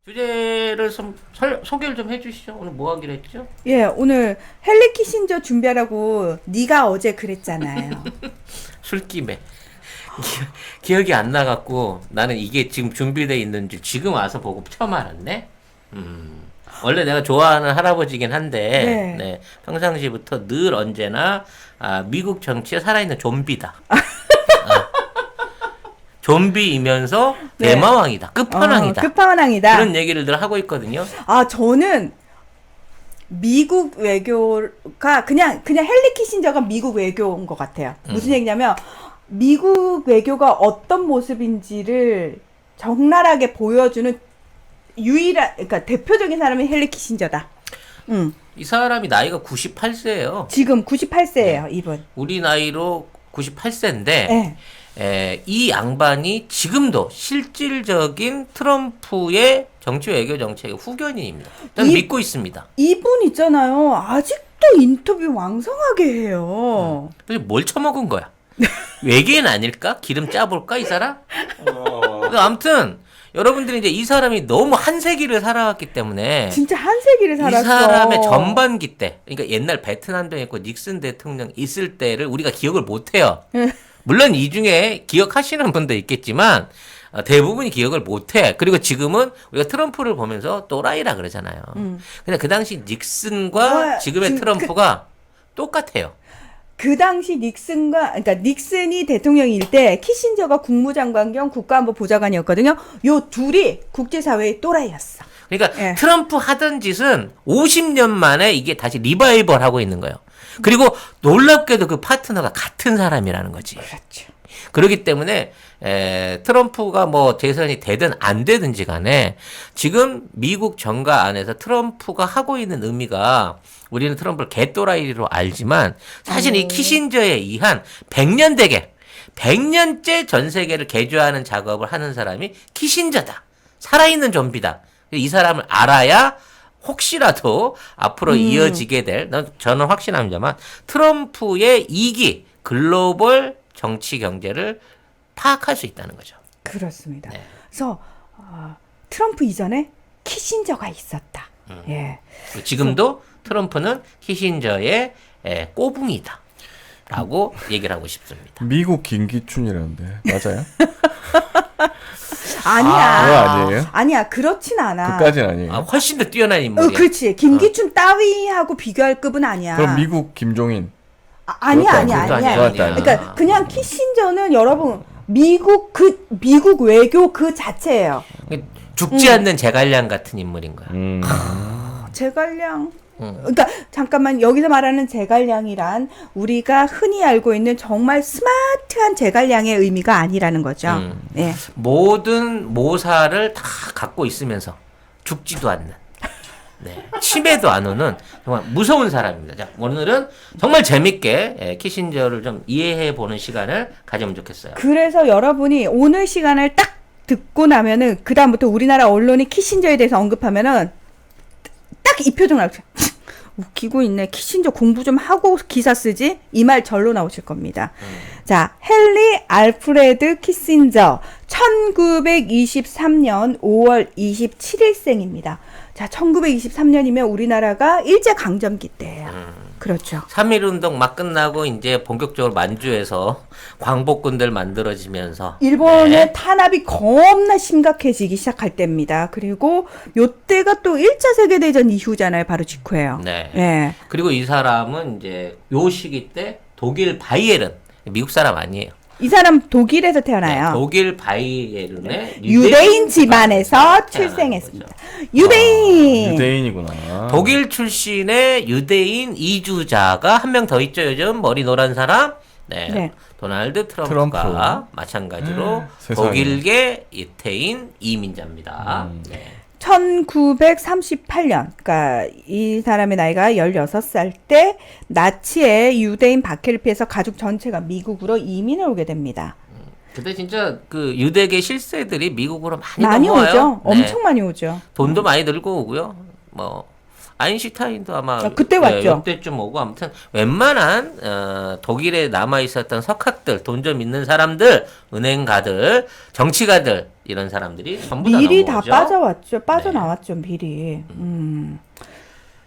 주제를 소개를 좀 해주시죠. 오늘 뭐 하기로 했죠? 예, 오늘 헨리 키신저 준비하라고 네가 어제 그랬잖아요. 술김에 기억이 안 나갖고 나는 이게 지금 준비돼 있는 줄 지금 와서 보고 처음 알았네. 원래 내가 좋아하는 할아버지긴 한데 네, 평상시부터 늘 언제나 미국 정치에 살아있는 좀비다. 좀비이면서 네. 대마왕이다. 끝판왕이다. 끝판왕이다. 그런 얘기를 늘 하고 있거든요. 아, 저는 미국 외교가 그냥 헨리 키신저가 미국 외교인 것 같아요. 무슨 얘기냐면 미국 외교가 어떤 모습인지를 적나라하게 보여주는 그러니까 대표적인 사람이 헨리 키신저다. 이 사람이 나이가 98세예요. 지금 98세예요, 이분. 우리 나이로 98세인데 네. 이 양반이 지금도 실질적인 트럼프의 정치 외교 정책의 후견인입니다. 저는 믿고 있습니다. 이분 있잖아요. 아직도 인터뷰 왕성하게 해요. 그래서 뭘 처먹은 거야? 외계인 아닐까? 기름 짜볼까 이 사람? 아무튼 여러분들이 이제 이 사람이 너무 한 세기를 살아왔기 때문에 진짜 한 세기를 살았어. 이 사람의 전반기 때, 그러니까 옛날 베트남도 있고 닉슨 대통령 있을 때를 우리가 기억을 못해요. 물론 이 중에 기억하시는 분도 있겠지만 대부분이 기억을 못해. 그리고 지금은 우리가 트럼프를 보면서 또라이라 그러잖아요. 근데 그 당시 닉슨과 지금의 트럼프가 똑같아요. 그 당시 그러니까 닉슨이 대통령일 때 키신저가 국무장관 겸 국가안보보좌관이었거든요. 요 둘이 국제사회의 또라이였어. 그러니까 트럼프 하던 짓은 50년 만에 이게 다시 리바이벌 하고 있는 거예요. 그리고 놀랍게도 그 파트너가 같은 사람이라는 거지. 그렇죠. 그렇기 때문에 트럼프가 뭐 재선이 되든 안 되든지 간에 지금 미국 정가 안에서 트럼프가 하고 있는 의미가 우리는 트럼프를 개또라이로 알지만 사실 이 키신저에 의한 100년째 전 세계를 개조하는 작업을 하는 사람이 키신저다. 살아있는 좀비다. 이 사람을 알아야 혹시라도 앞으로 이어지게 될, 저는 확신합니다만 트럼프의 2기 글로벌 정치 경제를 파악할 수 있다는 거죠. 그렇습니다. 네. 그래서 트럼프 이전에 키신저가 있었다. 예. 지금도 트럼프는 키신저의 꼬붕이다. 라고 얘기를 하고 싶습니다. 미국 김기춘이라는데 맞아요? 아니야. 그거 아니에요? 아니야. 그렇진 않아. 그까진 아니에요. 훨씬 더 뛰어난 인물이야. 그렇지. 김기춘 따위하고 비교할 급은 아니야. 그럼 미국 김종인. 아니야. 그러니까 그냥 키신저는 여러분 미국 외교 그 자체예요. 죽지 않는 제갈량 같은 인물인 거야. 제갈량. 그러니까 잠깐만 여기서 말하는 제갈량이란 우리가 흔히 알고 있는 정말 스마트한 제갈량의 의미가 아니라는 거죠. 예. 모든 모사를 다 갖고 있으면서 죽지도 않는, 치매도 안 오는 정말 무서운 사람입니다. 자, 오늘은 정말 재밌게 키신저를 좀 이해해 보는 시간을 가지면 좋겠어요. 그래서 여러분이 오늘 시간을 딱 듣고 나면은 그 다음부터 우리나라 언론이 키신저에 대해서 언급하면은 딱 이 표정 나오죠. 웃기고 있네. 키신저 공부 좀 하고 기사 쓰지? 이 말 절로 나오실 겁니다. 자, 헨리 알프레드 키신저 1923년 5월 27일생입니다. 자, 1923년이면 우리나라가 일제강점기 때예요. 그렇죠. 3.1운동 막 끝나고 이제 본격적으로 만주에서 광복군들 만들어지면서 일본의 탄압이 겁나 심각해지기 시작할 때입니다. 그리고 요때가 또 1차 세계대전 이후잖아요. 바로 직후예요. 네. 예. 그리고 이 사람은 이제 요 시기 때 독일 바이에른, 미국 사람 아니에요. 이 사람 독일에서 태어나요. 독일 바이에른의 유대인 집안에서 출생했습니다. 유대인. 유대인이구나. 독일 출신의 유대인 이주자가 한 명 더 있죠. 요즘 머리 노란 사람. 네. 도널드 트럼프가 마찬가지로 세상에. 독일계 유태인 이민자입니다. 네. 1938년, 그러니까 이 사람의 나이가 16살 때 나치의 유대인 박해를 피해서 가족 전체가 미국으로 이민을 오게 됩니다. 근데 진짜 그 유대계 실세들이 미국으로 많이 많이 넘어와요. 오죠. 엄청 많이 오죠. 돈도 많이 들고 오고요. 뭐 아인슈타인도 아마 그때 왔죠. 이때쯤 오고 아무튼 웬만한 독일에 남아 있었던 석학들, 돈 좀 있는 사람들, 은행가들, 정치가들 이런 사람들이 전부 미리 다 넘어오죠. 빠져왔죠. 빠져나왔죠. 미리.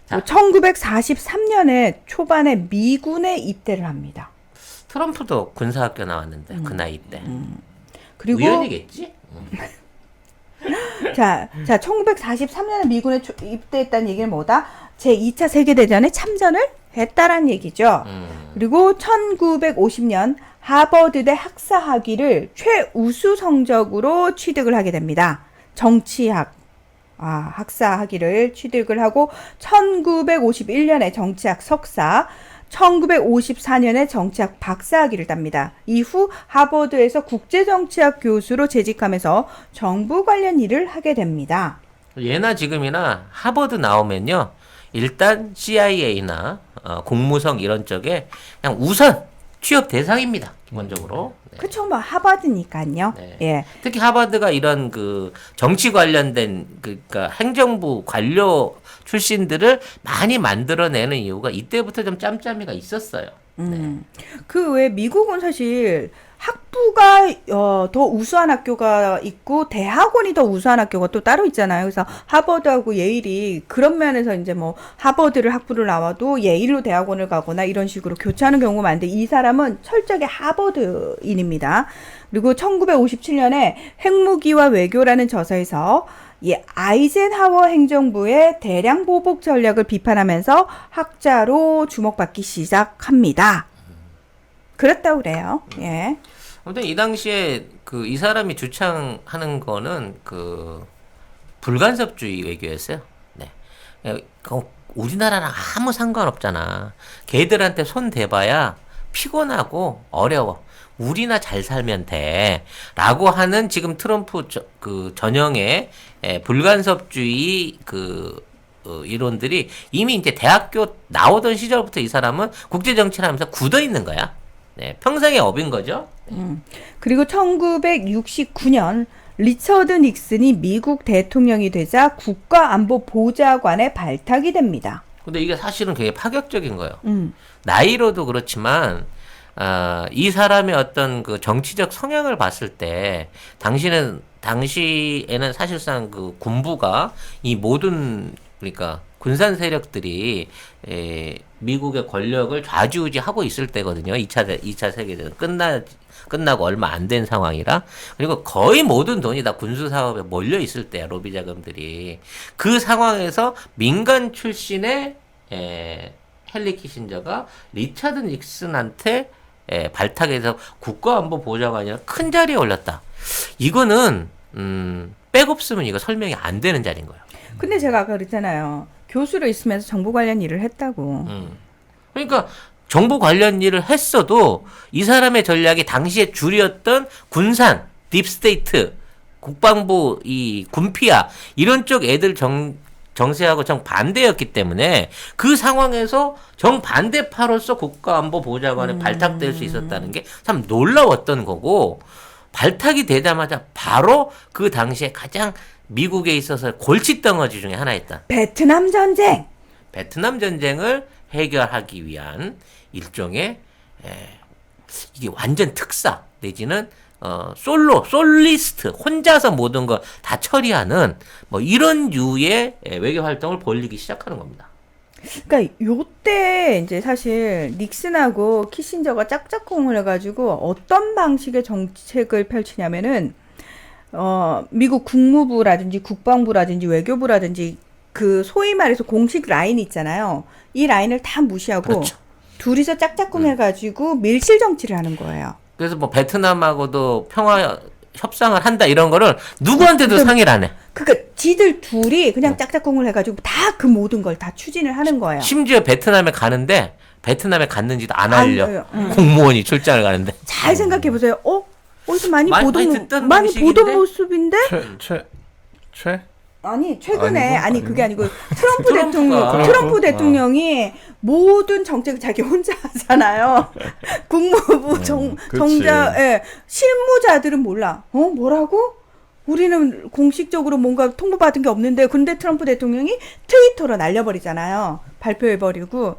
자. 1943년에 초반에 미군에 입대를 합니다. 트럼프도 군사학교 나왔는데 그 나이 때 그리고 우연이겠지? 자, 1943년에 미군에 입대했다는 얘기는 뭐다? 제2차 세계대전에 참전을 했다란 얘기죠. 그리고 1950년 하버드대 학사 학위를 최우수 성적으로 취득을 하게 됩니다. 정치학 학사 학위를 취득을 하고 1951년에 정치학 석사, 1954년에 정치학 박사 학위를 땁니다. 이후 하버드에서 국제정치학 교수로 재직하면서 정부 관련 일을 하게 됩니다. 예나 지금이나 하버드 나오면요. 일단 CIA나 공무성 이런 쪽에 그냥 우선 취업 대상입니다. 기본적으로. 네. 그쵸, 뭐 하버드니까요. 네. 예. 특히 하버드가 이런 그 정치 관련된 그러니까 행정부 관료 출신들을 많이 만들어내는 이유가 이때부터 좀 짬짬이가 있었어요. 그 외에 미국은 사실 학부가 더 우수한 학교가 있고 대학원이 더 우수한 학교가 또 따로 있잖아요. 그래서 하버드하고 예일이 그런 면에서 이제 뭐 하버드를 학부를 나와도 예일로 대학원을 가거나 이런 식으로 교체하는 경우가 많은데 이 사람은 철저하게 하버드인입니다. 그리고 1957년에 핵무기와 외교라는 저서에서 아이젠하워 행정부의 대량 보복 전략을 비판하면서 학자로 주목받기 시작합니다. 그랬다고 그래요. 예. 아무튼 이 당시에 그 이 사람이 주창하는 거는 그 불간섭주의 외교였어요. 네. 우리나라랑 아무 상관없잖아. 걔들한테 손 대봐야 피곤하고 어려워. 우리나 잘 살면 돼. 라고 하는 지금 트럼프 그 전형의 불간섭주의 이론들이 이미 이제 대학교 나오던 시절부터 이 사람은 국제정치를 하면서 굳어 있는 거야. 네, 평생의 업인 거죠. 그리고 1969년 리처드 닉슨이 미국 대통령이 되자 국가안보보좌관에 발탁이 됩니다. 근데 이게 사실은 굉장히 파격적인 거예요. 나이로도 그렇지만 이 사람의 어떤 그 정치적 성향을 봤을 때 당시에는 사실상 그 군부가 이 모든 그러니까 군산 세력들이 미국의 권력을 좌지우지하고 있을 때거든요. 2차 세계대전 끝나고 얼마 안 된 상황이라. 그리고 거의 모든 돈이 다 군수 사업에 몰려 있을 때야, 로비 자금들이. 그 상황에서 민간 출신의 헨리 키신저가 리차드 닉슨한테 발탁해서 국가안보보좌관이라 큰 자리에 올렸다. 이거는 백 없으면 이거 설명이 안 되는 자리인 거예요. 근데 제가 아까 그랬잖아요. 교수로 있으면서 정보 관련 일을 했다고. 그러니까 정보 관련 일을 했어도 이 사람의 전략이 당시에 줄이었던 군산, 딥스테이트, 국방부, 이 군피아 이런 쪽 애들 정세하고 정반대였기 때문에 그 상황에서 정반대파로서 국가안보보좌관에 발탁될 수 있었다는 게 참 놀라웠던 거고, 발탁이 되자마자 바로 그 당시에 가장 미국에 있어서 골칫덩어리 중에 하나였다. 베트남 전쟁. 베트남 전쟁을 해결하기 위한 일종의 이게 완전 특사 내지는 솔리스트 혼자서 모든 걸 다 처리하는 뭐 이런 류의 외교 활동을 벌이기 시작하는 겁니다. 그러니까 요때 이제 사실 닉슨하고 키신저가 짝짝꿍을 해가지고 어떤 방식의 정책을 펼치냐면은 미국 국무부라든지 국방부라든지 외교부라든지 그 소위 말해서 공식 라인 있잖아요. 이 라인을 다 무시하고 그렇죠. 둘이서 짝짝꿍 해가지고 밀실 정치를 하는 거예요. 그래서 뭐 베트남하고도 평화 협상을 한다 이런 거를 누구한테도 상의를 안 해. 그러니까 지들 둘이 그냥 짝짝꿍을 해가지고 다 그 모든 걸 다 추진을 하는 거예요. 심지어 베트남에 가는데 베트남에 갔는지도 안 안 알려. 알려요. 공무원이 출장을 가는데. 잘 생각해 보세요. 어디서 많이 많이 보던 듣던 많이 방식인데? 보던 모습인데? 최? 아니 최근에 아니고? 그게 아니고 트럼프 트럼프가. 트럼프 대통령이 모든 정책을 자기 혼자 하잖아요. 국무부 그치. 정자 실무자들은 몰라. 뭐라고? 우리는 공식적으로 뭔가 통보받은 게 없는데 근데 트럼프 대통령이 트위터로 날려버리잖아요. 발표해버리고.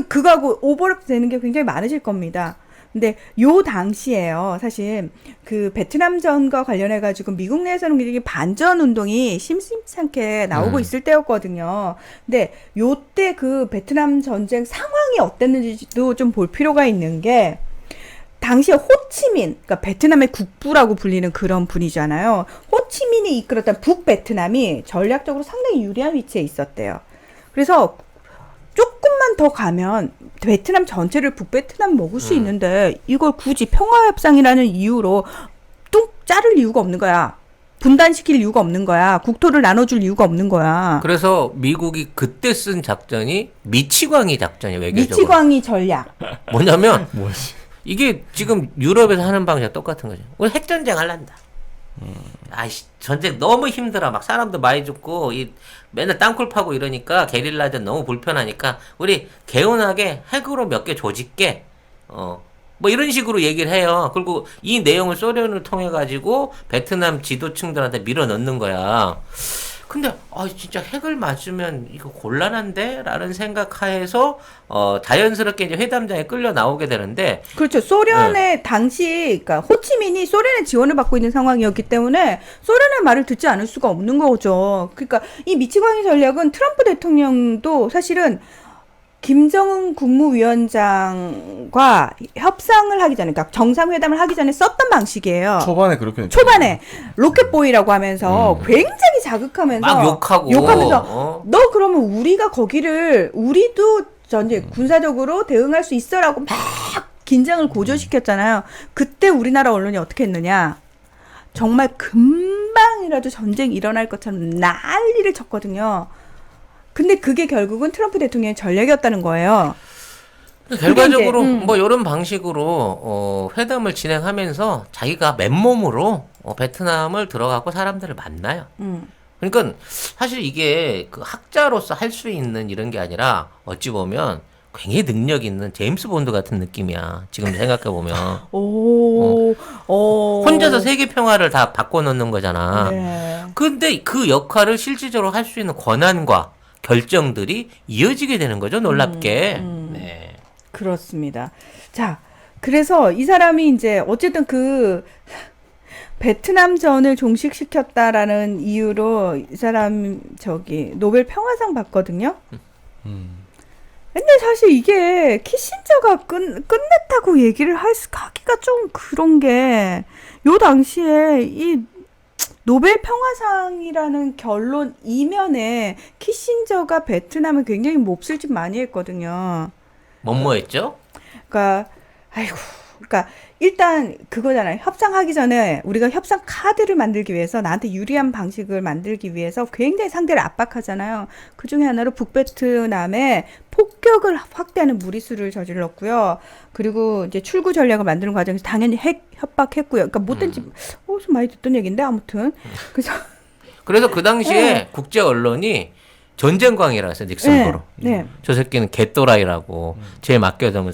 그거하고 오버랩 되는 게 굉장히 많으실 겁니다. 근데 요 당시에요. 사실 그 베트남전과 관련해 가지고 미국 내에서는 굉장히 반전 운동이 심심찮게 나오고 있을 때였거든요. 근데 요때 그 베트남 전쟁 상황이 어땠는지도 좀 볼 필요가 있는 게 당시에 호치민, 그러니까 베트남의 국부라고 불리는 그런 분이잖아요. 호치민이 이끌었던 북베트남이 전략적으로 상당히 유리한 위치에 있었대요. 그래서 조금만 더 가면 베트남 전체를 북베트남 먹을 수 있는데 이걸 굳이 평화협상이라는 이유로 뚝 자를 이유가 없는 거야. 분단시킬 이유가 없는 거야. 국토를 나눠줄 이유가 없는 거야. 그래서 미국이 그때 쓴 작전이 미치광이 작전이에요. 외교적으로. 미치광이 전략. 뭐냐면 뭐지? 이게 지금 유럽에서 하는 방식과 똑같은 거죠. 우리 핵전쟁 할란다. 아이씨, 전쟁 너무 힘들어. 막 사람도 많이 죽고, 맨날 땅굴 파고 이러니까, 게릴라전 너무 불편하니까, 우리 개운하게 핵으로 몇 개 조질게. 뭐 이런 식으로 얘기를 해요. 그리고 이 내용을 소련을 통해가지고, 베트남 지도층들한테 밀어 넣는 거야. 근데, 진짜 핵을 맞으면 이거 곤란한데? 라는 생각하에서, 자연스럽게 이제 회담장에 끌려 나오게 되는데. 그렇죠. 소련의 당시, 그러니까 호치민이 소련의 지원을 받고 있는 상황이었기 때문에 소련의 말을 듣지 않을 수가 없는 거죠. 그러니까 이 미치광이 전략은 트럼프 대통령도 사실은 김정은 국무위원장과 협상을 하기 전에, 그러니까 정상회담을 하기 전에 썼던 방식이에요. 초반에 그렇게 했죠. 초반에 로켓보이라고 하면서 굉장히 자극하면서 막 욕하고. 욕하면서 너 그러면 우리가 거기를 우리도 전제 군사적으로 대응할 수 있어라고 막 긴장을 고조시켰잖아요. 그때 우리나라 언론이 어떻게 했느냐? 정말 금방이라도 전쟁이 일어날 것처럼 난리를 쳤거든요. 근데 그게 결국은 트럼프 대통령의 전략이었다는 거예요. 결과적으로 이제, 뭐 이런 방식으로 회담을 진행하면서 자기가 맨몸으로 베트남을 들어가고 사람들을 만나요. 그러니까 사실 이게 그 학자로서 할 수 있는 이런 게 아니라 어찌 보면 굉장히 능력 있는 제임스 본드 같은 느낌이야. 지금 생각해 보면 혼자서 세계 평화를 다 바꿔놓는 거잖아. 네. 근데 그 역할을 실질적으로 할 수 있는 권한과 결정들이 이어지게 되는 거죠. 놀랍게. 네. 그렇습니다. 자, 그래서 이 사람이 이제 어쨌든 그 베트남전을 종식시켰다라는 이유로 이 사람 노벨 평화상 받거든요. 근데 사실 이게 키신저가 끝냈다고 얘기를 하기가 좀 그런 게 요 당시에 이 노벨 평화상이라는 결론 이면에 키신저가 베트남을 굉장히 몹쓸 짓 많이 했거든요. 뭐뭐 했죠? 그러니까 일단 그거잖아요. 협상하기 전에 우리가 협상 카드를 만들기 위해서 나한테 유리한 방식을 만들기 위해서 굉장히 상대를 압박하잖아요. 그 중에 하나로 북베트남에 폭격을 확대하는 무리수를 저질렀고요. 그리고 이제 출구 전략을 만드는 과정에서 당연히 핵 협박했고요. 그러니까 못된 짓 좀 많이 듣던 얘기인데 아무튼 그래서 그 당시에 국제 언론이 전쟁광이라고 했어요. 닉슨거로. 네. 저 새끼는 개또라이라고 쟤 맡겨두면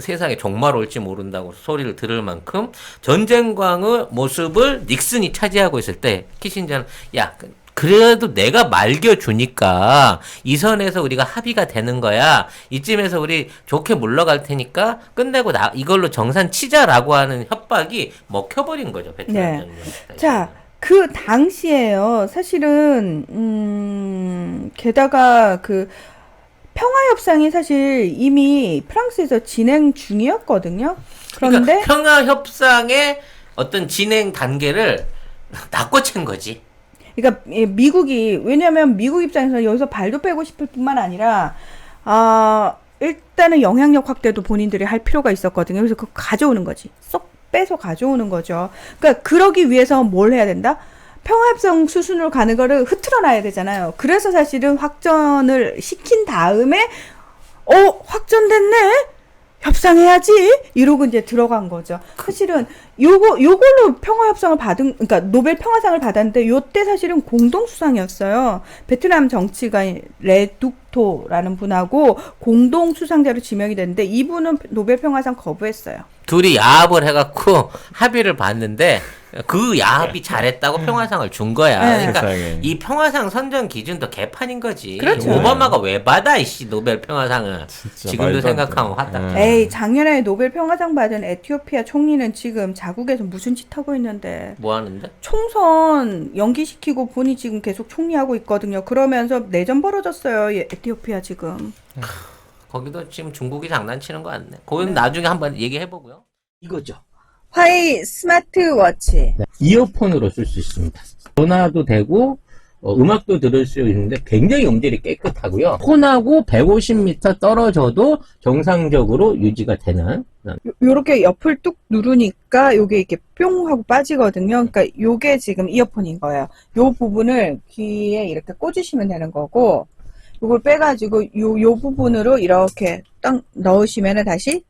세상에 종말 올지 모른다고 소리를 들을 만큼 전쟁광의 모습을 닉슨이 차지하고 있을 때 키신저는 야 그래도 내가 말겨주니까 이 선에서 우리가 합의가 되는 거야. 이쯤에서 우리 좋게 물러갈 테니까 끝내고 이걸로 정산 치자라고 하는 협박이 먹혀버린 거죠. 베트남 네. 전쟁. 자, 그 당시에요. 사실은 게다가 그 평화협상이 사실 이미 프랑스에서 진행 중이었거든요. 그런데 그러니까 평화협상의 어떤 진행 단계를 낚아챈 거지. 그러니까 미국이 왜냐하면 미국 입장에서 여기서 발도 빼고 싶을 뿐만 아니라 일단은 영향력 확대도 본인들이 할 필요가 있었거든요. 그래서 그거 가져오는 거지. 쏙 빼서 가져오는 거죠. 그러니까 그러기 위해서 뭘 해야 된다? 평화협상 수순으로 가는 거를 흐트러놔야 되잖아요. 그래서 사실은 확전을 시킨 다음에 확전됐네? 협상해야지 이러고 이제 들어간 거죠. 사실은 요걸로 평화협상을 그러니까 노벨 평화상을 받았는데 요때 사실은 공동 수상이었어요. 베트남 정치가인 레둑토라는 분하고 공동 수상자로 지명이 됐는데 이분은 노벨 평화상 거부했어요. 둘이 야합을 해갖고 합의를 봤는데 그 야합이 잘했다고 평화상을 준 거야. 네. 그러니까 세상에. 이 평화상 선정 기준도 개판인 거지. 그렇죠. 오바마가 왜 받아 이씨 노벨 평화상을. 진짜 지금도 말도 안 생각하면 돼. 화딱. 에이, 작년에 노벨 평화상 받은 에티오피아 총리는 지금 자국에서 무슨 짓 하고 있는데 뭐 하는데? 총선 연기시키고 본이 지금 계속 총리하고 있거든요. 그러면서 내전 벌어졌어요. 에티오피아 지금. 거기도 지금 중국이 장난치는 거 같네. 그건 나중에 한번 얘기해 보고요. 이거죠. 화이 스마트워치. 이어폰으로 쓸 수 있습니다. 전화도 되고 음악도 들을 수 있는데 굉장히 음질이 깨끗하고요. 폰하고 150m 떨어져도 정상적으로 유지가 되는 요렇게 옆을 뚝 누르니까 요게 이렇게 뿅 하고 빠지거든요. 그러니까 요게 지금 이어폰인 거예요. 요 부분을 귀에 이렇게 꽂으시면 되는 거고, 요걸 빼가지고 요 부분으로 이렇게 딱 넣으시면은 다시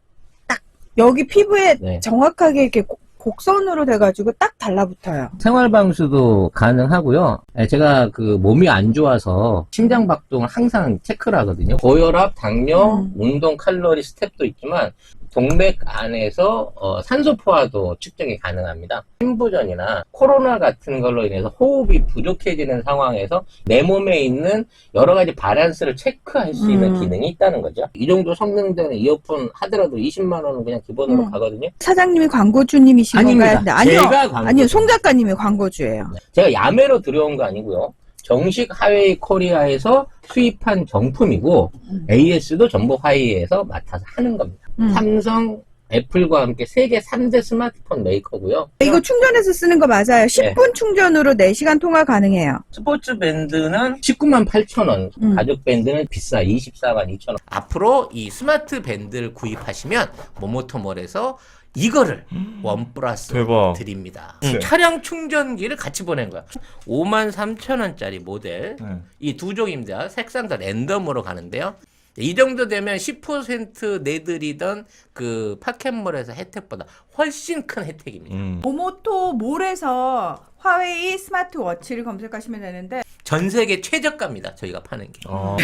딱 여기 피부에 네. 정확하게 이렇게 곡선으로 돼가지고 딱 달라붙어요. 생활방수도 가능하고요. 제가 그 몸이 안 좋아서 심장박동을 항상 체크를 하거든요. 고혈압, 당뇨, 운동, 칼로리, 스텝도 있지만 동맥 안에서 산소 포화도 측정이 가능합니다. 심부전이나 코로나 같은 걸로 인해서 호흡이 부족해지는 상황에서 내 몸에 있는 여러 가지 바란스를 체크할 수 있는 기능이 있다는 거죠. 이 정도 성능 되는 이어폰 하더라도 20만 원은 그냥 기본으로 가거든요. 사장님이 광고주님이신 아닙니다. 건가요? 아니요. 제가 광고주. 아니요. 송 작가님이 광고주예요. 제가 야매로 들여온 거 아니고요. 정식 하웨이 코리아에서 수입한 정품이고 AS도 전부 화웨이에서 맡아서 하는 겁니다. 삼성, 애플과 함께 세계 3대 스마트폰 메이커고요. 이거 충전해서 쓰는 거 맞아요. 10분 충전으로 4시간 통화 가능해요. 스포츠 밴드는 19만 8천 원, 가죽 밴드는 비싸 24만 2천 원. 앞으로 이 스마트 밴드를 구입하시면 모모토몰에서 이거를 원 플러스 대박. 드립니다. 네. 차량 충전기를 같이 보낸 거야. 53,000원짜리 모델 네. 이 두 종입니다. 색상 다 랜덤으로 가는데요. 이 정도 되면 10% 내드리던 그 파켓몰에서 혜택보다 훨씬 큰 혜택입니다. 모모토 몰에서 화웨이 스마트워치를 검색하시면 되는데 전 세계 최저가입니다. 저희가 파는 게. 어.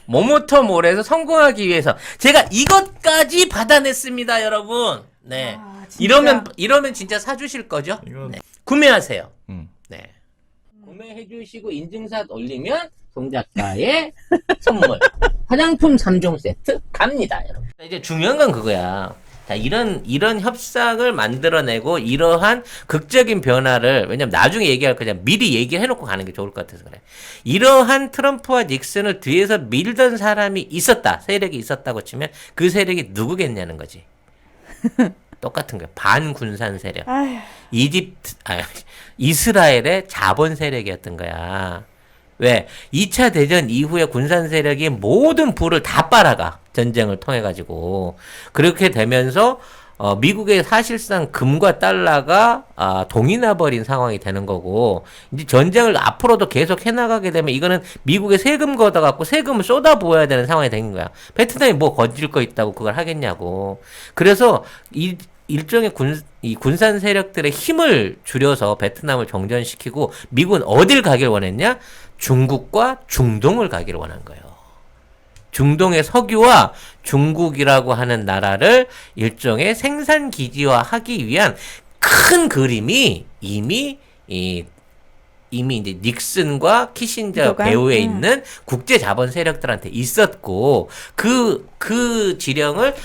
모모토몰에서 성공하기 위해서 제가 이것까지 받아냈습니다, 여러분. 네. 아, 진짜. 이러면 진짜 사주실 거죠? 이건- 네. 구매하세요. 음. 네. 구매해 주시고 인증샷 올리면 송 작가의 선물. 화장품 3종 세트 갑니다, 여러분. 이제 중요한 건 그거야. 자, 이런 협상을 만들어내고 이러한 극적인 변화를, 왜냐면 나중에 얘기할 거잖아. 미리 얘기를 해놓고 가는 게 좋을 것 같아서 그래. 이러한 트럼프와 닉슨을 뒤에서 밀던 사람이 있었다. 세력이 있었다고 치면 그 세력이 누구겠냐는 거지. 똑같은 거야. 반군산 세력. 아휴. 이스라엘의 자본 세력이었던 거야. 왜? 2차 대전 이후에 군산 세력이 모든 부를 다 빨아가. 전쟁을 통해가지고. 그렇게 되면서, 미국의 사실상 금과 달러가, 동이나버린 상황이 되는 거고, 이제 전쟁을 앞으로도 계속 해나가게 되면 이거는 미국의 세금 걷어갖고 세금을 쏟아부어야 되는 상황이 된 거야. 베트남이 뭐 건질 거 있다고 그걸 하겠냐고. 그래서 일종의 군산 세력들의 힘을 줄여서 베트남을 정전시키고 미국은 어딜 가길 원했냐? 중국과 중동을 가기를 원한 거예요. 중동의 석유와 중국이라고 하는 나라를 일종의 생산 기지화 하기 위한 큰 그림이 이미 이제 닉슨과 키신저 그거가? 배후에 있는 국제 자본 세력들한테 있었고 그 지령을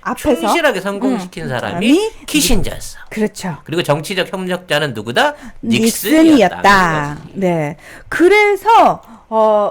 앞에서? 충실하게 성공시킨 사람이 키신저였어. 그렇죠. 그리고 정치적 협력자는 누구다? 닉슨이었다. 네. 그래서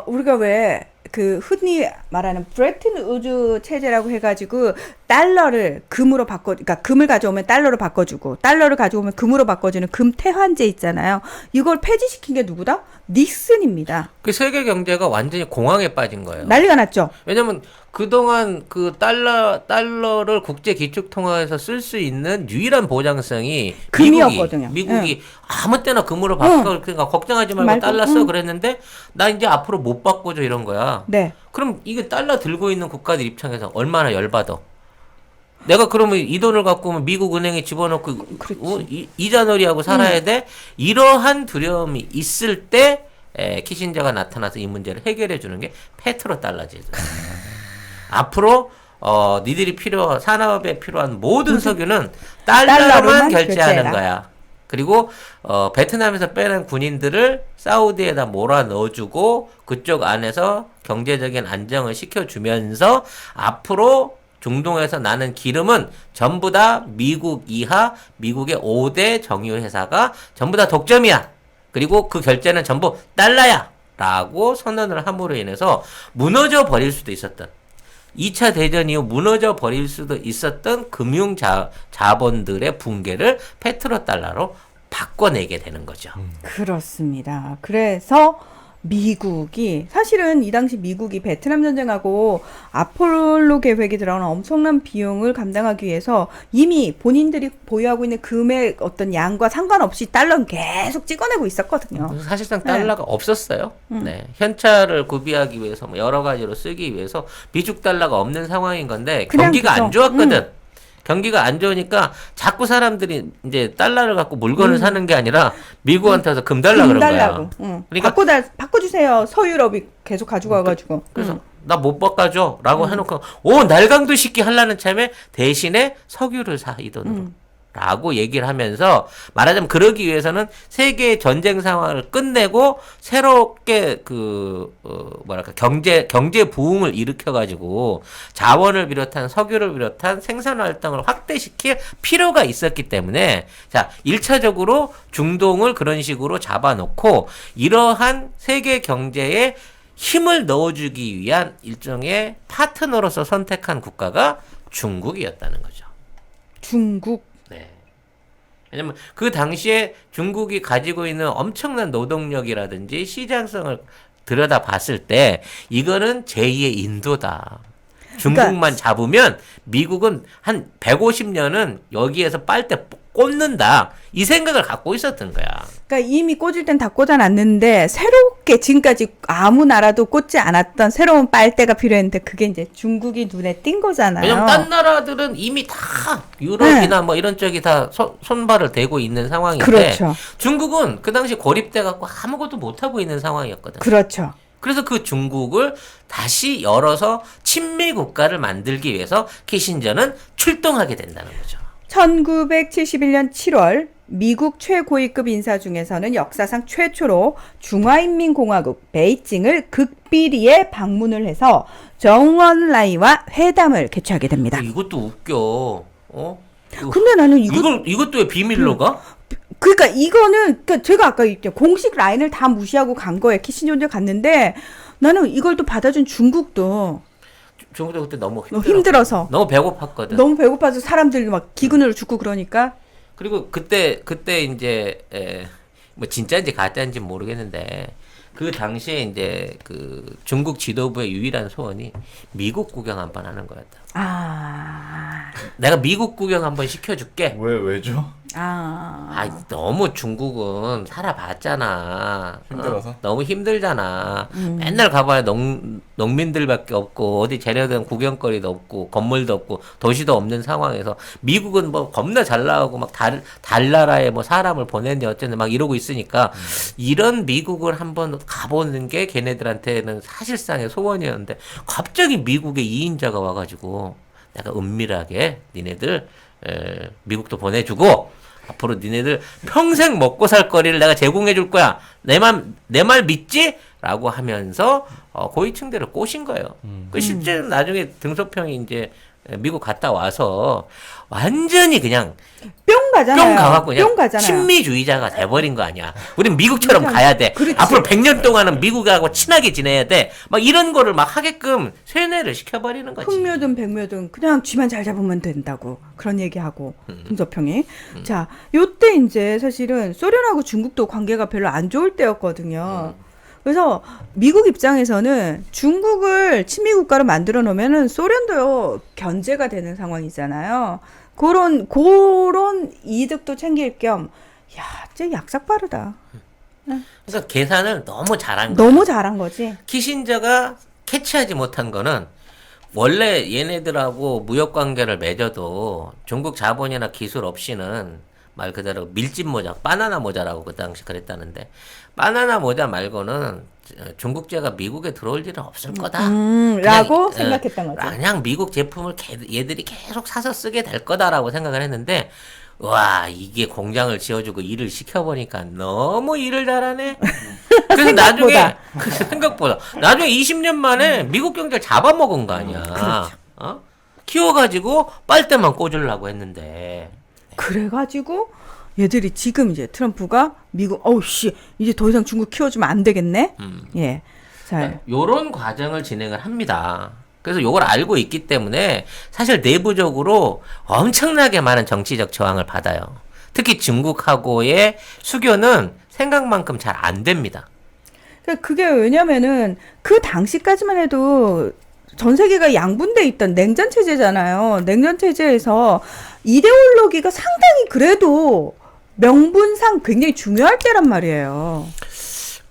우리가 왜 그 흔히 말하는 브레튼 우즈 체제라고 해가지고 달러를 금으로 그러니까 금을 가져오면 달러로 바꿔주고 달러를 가져오면 금으로 바꿔주는 금 태환제 있잖아요. 이걸 폐지시킨 게 누구다? 닉슨입니다. 그 세계 경제가 완전히 공황에 빠진 거예요. 난리가 났죠. 왜냐면 그동안 그 달러를 국제 기축 통화에서 쓸 수 있는 유일한 보장성이 금이었거든요. 미국이 아무 때나 금으로 바꿔 그러니까 걱정하지 말고 달러 써 그랬는데 나 이제 앞으로 못 바꿔줘 이런 거야. 네. 그럼 이게 달러 들고 있는 국가들 입장에서 얼마나 열받아. 내가 그러면 이 돈을 갖고 오면 미국 은행에 집어넣고 이자놀이하고 살아야 돼. 이러한 두려움이 있을 때 키신저가 나타나서 이 문제를 해결해 주는 게 페트로 달러 제도. 앞으로 니들이 산업에 필요한 모든 석유는 달러로만 결제하는 거야. 그리고 베트남에서 빼낸 군인들을 사우디에다 몰아 넣어주고 그쪽 안에서 경제적인 안정을 시켜주면서 앞으로 중동에서 나는 기름은 전부 다 미국 이하 미국의 5대 정유 회사가 전부 다 독점이야. 그리고 그 결제는 전부 달러야. 라고 선언을 함으로 인해서 무너져 버릴 수도 있었던 2차 대전 이후 무너져 버릴 수도 있었던 금융 자본들의 붕괴를 페트로달러로 바꿔내게 되는 거죠. 그렇습니다. 그래서 미국이 사실은 이 당시 미국이 베트남 전쟁하고 아폴로 계획에 들어가는 엄청난 비용을 감당하기 위해서 이미 본인들이 보유하고 있는 금의 어떤 양과 상관없이 달러는 계속 찍어내고 있었거든요. 그래서 사실상 달러가 없었어요. 네. 현찰을 구비하기 위해서 뭐 여러 가지로 쓰기 위해서 미국 달러가 없는 상황인 건데 그냥 경기가 그죠. 안 좋았거든. 경기가 안 좋으니까 자꾸 사람들이 이제 달러를 갖고 물건을 사는 게 아니라 미국한테 와서 금달라 그런 거야. 달라고. 그러니까 바꿔주세요. 서유럽이 계속 가지고 와가지고. 그래서 나 못 바꿔줘 라고 해놓고 날강도 쉽게 하려는 참에 대신에 석유를 사 이 돈으로 라고 얘기를 하면서 말하자면 그러기 위해서는 세계의 전쟁 상황을 끝내고 새롭게 경제 부흥을 일으켜 가지고 자원을 비롯한 석유를 비롯한 생산 활동을 확대시킬 필요가 있었기 때문에 자, 1차적으로 중동을 그런 식으로 잡아놓고 이러한 세계 경제에 힘을 넣어주기 위한 일종의 파트너로서 선택한 국가가 중국이었다는 거죠. 중국. 네. 왜냐면 그 당시에 중국이 가지고 있는 엄청난 노동력이라든지 시장성을 들여다 봤을 때 이거는 제2의 인도다. 중국만 잡으면 미국은 한 150년은 여기에서 빨대 꽂는다. 이 생각을 갖고 있었던 거야. 그러니까 이미 꽂을 땐 다 꽂아놨는데 새롭게 지금까지 아무 나라도 꽂지 않았던 새로운 빨대가 필요했는데 그게 이제 중국이 눈에 띈 거잖아요. 왜냐면 딴 나라들은 이미 다 유럽이나 뭐 이런 쪽이 다 손발을 대고 있는 상황인데 그렇죠. 중국은 그 당시 고립돼 갖고 아무것도 못 하고 있는 상황이었거든. 그렇죠. 그래서 그 중국을 다시 열어서 친미 국가를 만들기 위해서 키신저는 출동하게 된다는 거죠. 1971년 7월 미국 최고위급 인사 중에서는 역사상 최초로 중화인민공화국 베이징을 극비리에 방문을 해서 정원라이와 회담을 개최하게 됩니다. 이것도 웃겨. 근데 나는 이것도 왜 비밀로 가? 그러니까 그러니까 제가 아까 얘기했죠. 공식 라인을 다 무시하고 간 거예요. 키신저 혼자 갔는데 나는 이걸 또 받아준 중국도 중국도 그때 너무 힘들어서 너무 배고팠거든. 너무 배고파서 사람들이 막 기근으로 죽고 그러니까 그리고 그때 이제 뭐 진짜인지 가짜인지 모르겠는데 그 당시에 이제 그 중국 지도부의 유일한 소원이 미국 구경 한번 하는 거였다. 내가 미국 구경 한번 시켜줄게. 왜죠? 너무 중국은 살아봤잖아. 힘들어서? 너무 힘들잖아. 맨날 가봐야 농민들밖에 없고 어디 재래된 구경거리도 없고 건물도 없고 도시도 없는 상황에서 미국은 뭐 겁나 잘 나가고 막 달나라에 뭐 사람을 보냈니 어쨌든 막 이러고 있으니까 이런 미국을 한번 가보는 게 걔네들한테는 사실상의 소원이었는데 갑자기 미국의 2인자가 와가지고 내가 은밀하게 니네들 미국도 보내주고 앞으로 니네들 평생 먹고 살 거리를 내가 제공해 줄 거야. 내 말 믿지? 라고 하면서 고위층들을 꼬신 거예요. 그 실제 나중에 등소평이 이제 미국 갔다 와서 완전히 그냥 뿅 가잖아요. 뿅 가갖고 그냥 뿅 가잖아요. 친미주의자가 돼버린 거 아니야. 우린 미국처럼 가야 돼. 그렇지. 앞으로 100년 동안은 미국하고 친하게 지내야 돼. 막 이런 거를 막 하게끔 세뇌를 시켜버리는 거지. 흑묘든 백묘든 그냥 쥐만 잘 잡으면 된다고 그런 얘기하고 등소평이 자 요때 이제 사실은 소련하고 중국도 관계가 별로 안 좋을 때였거든요. 그래서 미국 입장에서는 중국을 친미 국가로 만들어 놓으면은 소련도요 견제가 되는 상황이잖아요. 그런 이득도 챙길 겸, 야, 진짜 약삭 빠르다. 그래서 계산을 너무 잘한 거야. 너무 잘한 거지. 키신저가 캐치하지 못한 거는 원래 얘네들하고 무역 관계를 맺어도 중국 자본이나 기술 없이는 말 그대로 밀짚 모자, 바나나 모자라고 그 당시 그랬다는데 바나나 모자 말고는 중국제가 미국에 들어올 일은 없을 거다. 라고 생각했던 거죠. 그냥 미국 제품을 얘들이 계속 사서 쓰게 될 거다라고 생각을 했는데 와, 이게 공장을 지어주고 일을 시켜보니까 너무 일을 잘하네. 그래서 나중에, 생각보다. 나중에 20년 만에 미국 경제를 잡아먹은 거 아니야. 그렇죠. 어? 키워가지고 빨대만 꽂으려고 했는데. 그래가지고 얘들이 지금 이제 트럼프가 미국 어우 씨 이제 더 이상 중국 키워주면 안 되겠네. 예. 자, 요런 과정을 진행을 합니다. 그래서 요걸 알고 있기 때문에 사실 내부적으로 엄청나게 많은 정치적 저항을 받아요. 특히 중국하고의 수교는 생각만큼 잘 안 됩니다. 그러니까 그게 왜냐면은 그 당시까지만 해도 전 세계가 양분돼 있던 냉전 체제잖아요. 냉전 체제에서 이데올로기가 상당히 그래도 명분상 굉장히 중요할 때란 말이에요.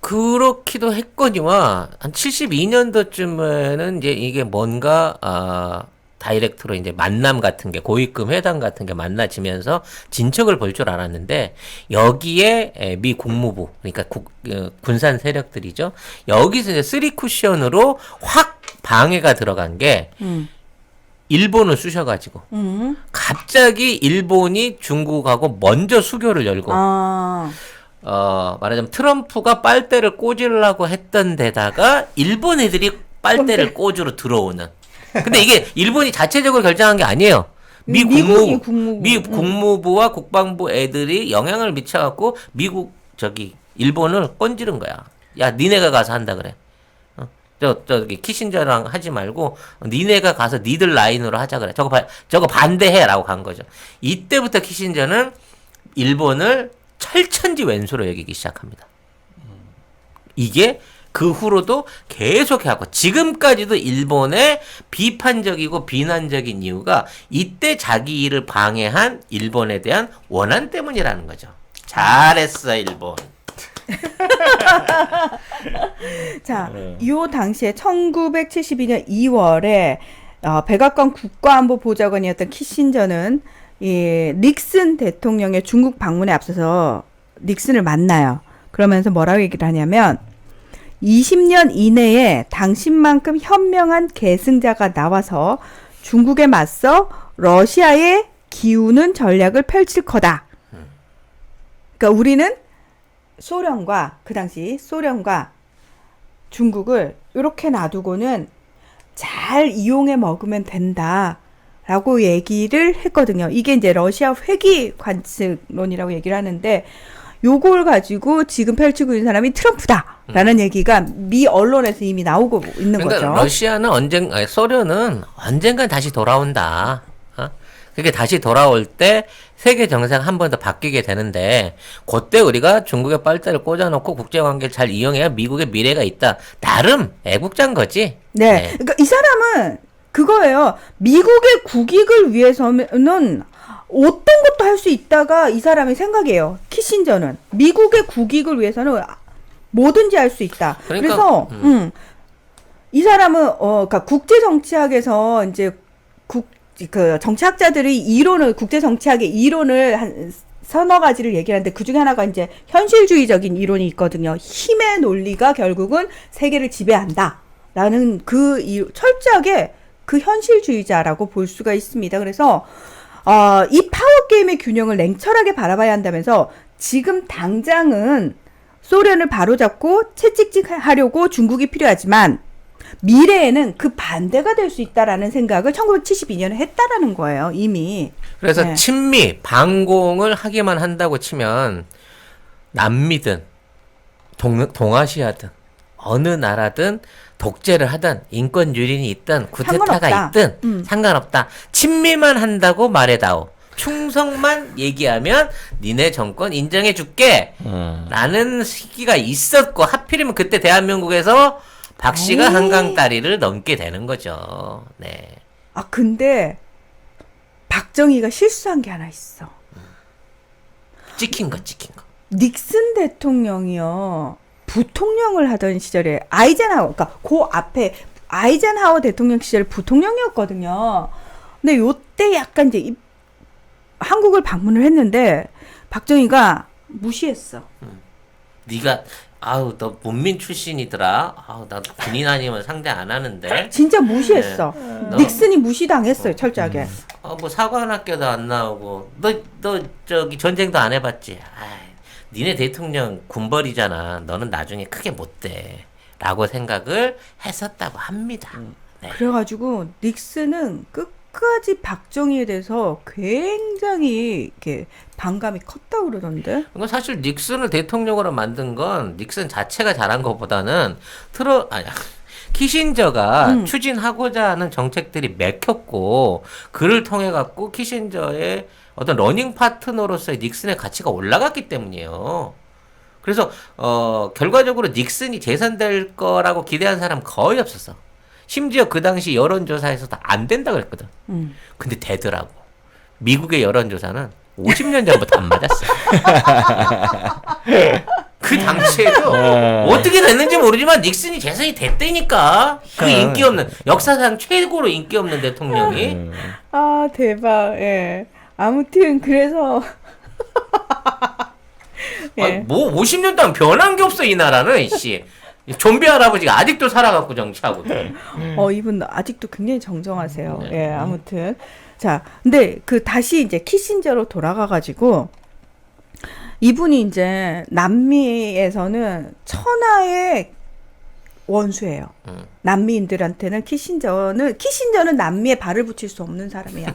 그렇기도 했거니와 한 72년도쯤에는 이제 이게 뭔가 다이렉트로 이제 만남 같은 게 고위급 회담 같은 게 만나지면서 진척을 볼 줄 알았는데 여기에 미 국무부 그러니까 군산 세력들이죠. 여기서 이제 쓰리 쿠션으로 확 방해가 들어간 게 일본을 쑤셔가지고 갑자기 일본이 중국하고 먼저 수교를 열고 말하자면 트럼프가 빨대를 꽂으려고 했던 데다가 일본 애들이 빨대를 꽂으러 들어오는. 근데 이게 일본이 자체적으로 결정한 게 아니에요. 미 국무부와 국방부 애들이 영향을 미쳐갖고 일본을 꼰지른 거야. 야, 니네가 가서 한다 그래. 저기 키신저랑 하지 말고 니네가 가서 니들 라인으로 하자 그래. 저거 반대해라고 간 거죠. 이때부터 키신저는 일본을 철천지 왼수로 여기기 시작합니다. 이게 그 후로도 계속 해왔고 지금까지도 일본의 비판적이고 비난적인 이유가 이때 자기 일을 방해한 일본에 대한 원한 때문이라는 거죠. 잘했어 일본. 자, 요 당시에 1972년 2월에 백악관 국가안보보좌관이었던 키신저는 이 닉슨 대통령의 중국 방문에 앞서서 닉슨을 만나요. 그러면서 뭐라고 얘기를 하냐면 20년 이내에 당신만큼 현명한 계승자가 나와서 중국에 맞서 러시아에 기우는 전략을 펼칠 거다. 그러니까 우리는 그 당시 소련과 중국을 이렇게 놔두고는 잘 이용해 먹으면 된다라고 얘기를 했거든요. 이게 이제 러시아 회귀 관측론이라고 얘기를 하는데 요걸 가지고 지금 펼치고 있는 사람이 트럼프다라는 얘기가 미 언론에서 이미 나오고 있는 그러니까 거죠. 러시아는 소련은 언젠간 다시 돌아온다. 그게 다시 돌아올 때 세계 정세가 한 번 더 바뀌게 되는데 그때 우리가 중국의 빨대를 꽂아놓고 국제관계를 잘 이용해야 미국의 미래가 있다. 나름 애국자인 거지. 네. 그러니까 이 사람은 그거예요. 미국의 국익을 위해서는 어떤 것도 할 수 있다가 이 사람의 생각이에요. 키신저는 미국의 국익을 위해서는 뭐든지 할 수 있다. 그러니까, 그래서 이 사람은 그러니까 국제 정치학에서 이제 그 정치학자들이 국제 정치학의 이론을 한 서너 가지를 얘기하는데 그 중에 하나가 이제 현실주의적인 이론이 있거든요. 힘의 논리가 결국은 세계를 지배한다라는 철저하게 그 현실주의자라고 볼 수가 있습니다. 그래서 이 파워게임의 균형을 냉철하게 바라봐야 한다면서 지금 당장은 소련을 바로잡고 채찍질하려고 중국이 필요하지만 미래에는 그 반대가 될 수 있다라는 생각을 1972년에 했다라는 거예요, 이미. 그래서 네. 친미, 반공을 하기만 한다고 치면 남미든 동아시아든 어느 나라든 독재를 하든 인권 유린이 있든 구테타가 상관없다. 있든 상관없다. 친미만 한다고 말해다오. 충성만 얘기하면 니네 정권 인정해 줄게 라는 시기가 있었고 하필이면 그때 대한민국에서 박 씨가 한강 다리를 넘게 되는 거죠. 네. 근데 박정희가 실수한 게 하나 있어. 찍힌 거. 닉슨 대통령이요. 부통령을 하던 시절에 그러니까 그 앞에 아이젠하워 대통령 시절에 부통령이었거든요. 근데 요때 약간 이제 한국을 방문을 했는데 박정희가 무시했어. 네가 아우 너 문민 출신이더라. 아우 나 군인 아니면 상대 안 하는데. 진짜 무시했어. 너- 닉슨이 무시당했어요, 철저하게. 뭐 사관학교도 안 나오고 너 저기 전쟁도 안 해봤지. 아이, 니네 대통령 군벌이잖아. 너는 나중에 크게 못 돼. 라고 생각을 했었다고 합니다. 네. 그래가지고 닉슨은 끝까지 박정희에 대해서 굉장히 이렇게 반감이 컸다고 그러던데. 이건 사실 닉슨을 대통령으로 만든 건 닉슨 자체가 잘한 것보다는 키신저가 추진하고자 하는 정책들이 맥혔고 그를 통해 갖고 키신저의 어떤 러닝 파트너로서의 닉슨의 가치가 올라갔기 때문이에요. 그래서 결과적으로 닉슨이 재선될 거라고 기대한 사람 거의 없었어. 심지어 그 당시 여론조사에서도 안 된다 그랬거든. 근데 되더라고. 미국의 여론조사는 50년 전부터 안 맞았어. 그 당시에도 어떻게 됐는지 모르지만 닉슨이 재선이 됐다니까. 그 인기 없는 역사상 최고로 인기 없는 대통령이. 아, 대박. 예. 아무튼 그래서 예. 뭐 50년 동안 변한 게 없어 이 나라는 이씨. 좀비 할아버지가 아직도 살아갖고 정치하고. 이분 아직도 굉장히 정정하세요. 예, 아무튼. 자, 근데 다시 이제 키신저로 돌아가가지고, 이분이 이제 남미에서는 천하의 원수예요. 남미인들한테는 키신저는 남미에 발을 붙일 수 없는 사람이야.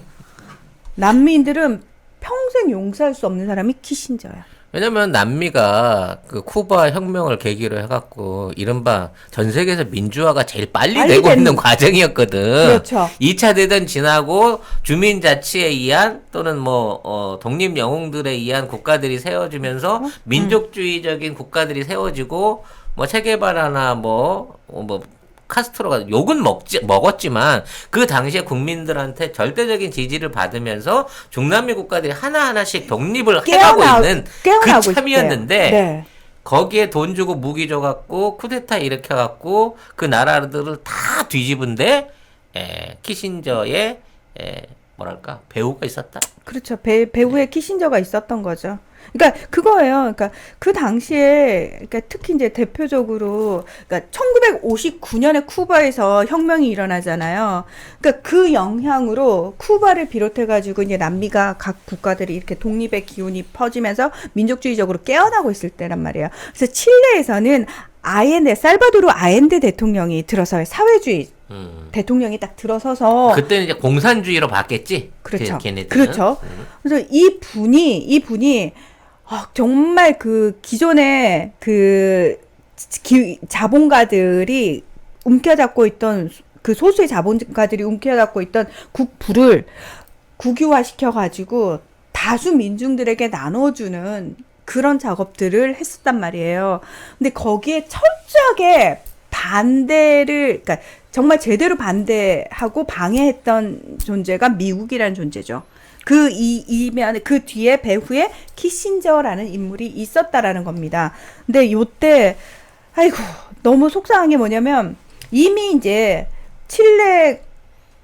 남미인들은 평생 용서할 수 없는 사람이 키신저야. 왜냐면 남미가 그 쿠바 혁명을 계기로 해갖고 이른바 전 세계에서 민주화가 제일 빨리 되고 있는 과정이었거든. 그렇죠. 2차 대전 지나고 주민자치에 의한 또는 독립 영웅들에 의한 국가들이 세워지면서 민족주의적인 국가들이 세워지고 체게바라나 카스트로가 욕은 먹었지만 그 당시에 국민들한테 절대적인 지지를 받으면서 중남미 국가들이 하나하나씩 독립을 해가고 있는 그 참이었는데 네. 거기에 돈 주고 무기 줘갖고 쿠데타 일으켜갖고 그 나라들을 다 뒤집은데 키신저의 뭐랄까 배우가 있었다. 그렇죠. 배후에 키신저가 있었던 거죠. 그러니까 그거예요. 그러니까 그 당시에 그러니까 특히 이제 대표적으로 그러니까 1959년에 쿠바에서 혁명이 일어나잖아요. 그러니까 그 영향으로 쿠바를 비롯해 가지고 이제 남미가 각 국가들이 이렇게 독립의 기운이 퍼지면서 민족주의적으로 깨어나고 있을 때란 말이에요. 그래서 칠레에서는 살바도르 아엔데 대통령이 들어서 사회주의 대통령이 딱 들어서서 그때는 이제 공산주의로 바뀌었지. 그렇죠. 걔네들은. 그렇죠. 그래서 이분이 정말 그 기존의 자본가들이 움켜잡고 있던 그 소수의 자본가들이 움켜잡고 있던 국부를 국유화시켜 가지고 다수 민중들에게 나눠주는 그런 작업들을 했었단 말이에요. 근데 거기에 철저하게 그러니까 정말 제대로 반대하고 방해했던 존재가 미국이라는 존재죠. 그 뒤에 배후에 키신저라는 인물이 있었다라는 겁니다. 근데 요때, 너무 속상한 게 뭐냐면, 이미 이제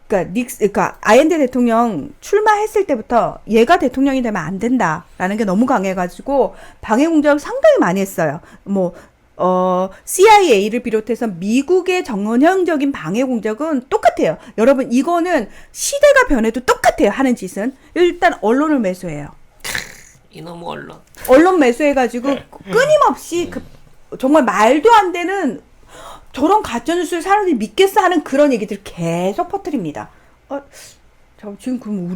그러니까 아엔데 대통령 출마했을 때부터 얘가 대통령이 되면 안 된다라는 게 너무 강해가지고 방해 공작을 상당히 많이 했어요. CIA를 비롯해서 미국의 전형적인 방해 공작은 똑같아요. 여러분, 이거는 시대가 변해도 똑같아요. 하는 짓은. 일단 언론을 매수해요. 이놈의 언론. 언론 매수해가지고 끊임없이 정말 말도 안 되는 저런 가짜뉴스를 사람들이 믿겠어 하는 그런 얘기들 계속 퍼뜨립니다. 지금 그럼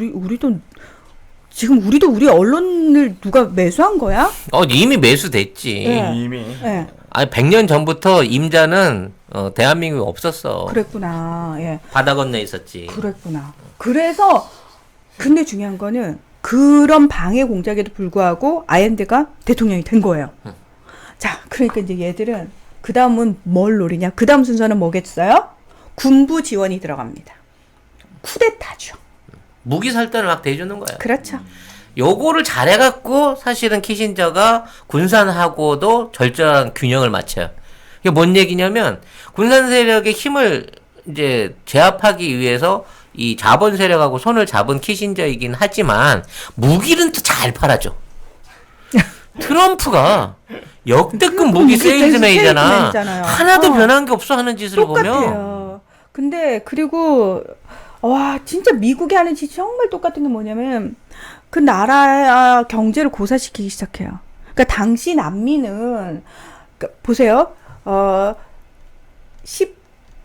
우리도 우리 언론을 누가 매수한 거야? 이미 매수됐지. 네. 이미. 네. 100년 전부터 임자는 대한민국에 없었어. 그랬구나. 예. 바다 건너에 있었지. 그랬구나. 그래서 근데 중요한 거는 그런 방해 공작에도 불구하고 아엔데가 대통령이 된 거예요. 자, 그러니까 이제 얘들은 그 다음은 뭘 노리냐? 그 다음 순서는 뭐겠어요? 군부 지원이 들어갑니다. 쿠데타죠. 무기 살단을 막 대주는 거야. 그렇죠. 요거를 잘해갖고 사실은 키신저가 군산하고도 절절한 균형을 맞춰요. 이게 뭔 얘기냐면 군산 세력의 힘을 이제 제압하기 위해서 이 자본 세력하고 손을 잡은 키신저이긴 하지만 무기는 또 잘 팔아줘. 트럼프가 역대급 무기 세일즈맨이잖아. 세일즈맨이잖아요. 하나도 변한 게 없어 하는 짓을 보면. 똑같아요. 근데 그리고 와 진짜 미국이 하는 짓이 정말 똑같은 게 뭐냐면 그 나라 경제를 고사시키기 시작해요. 그러니까 당시 난민은 그러니까 보세요.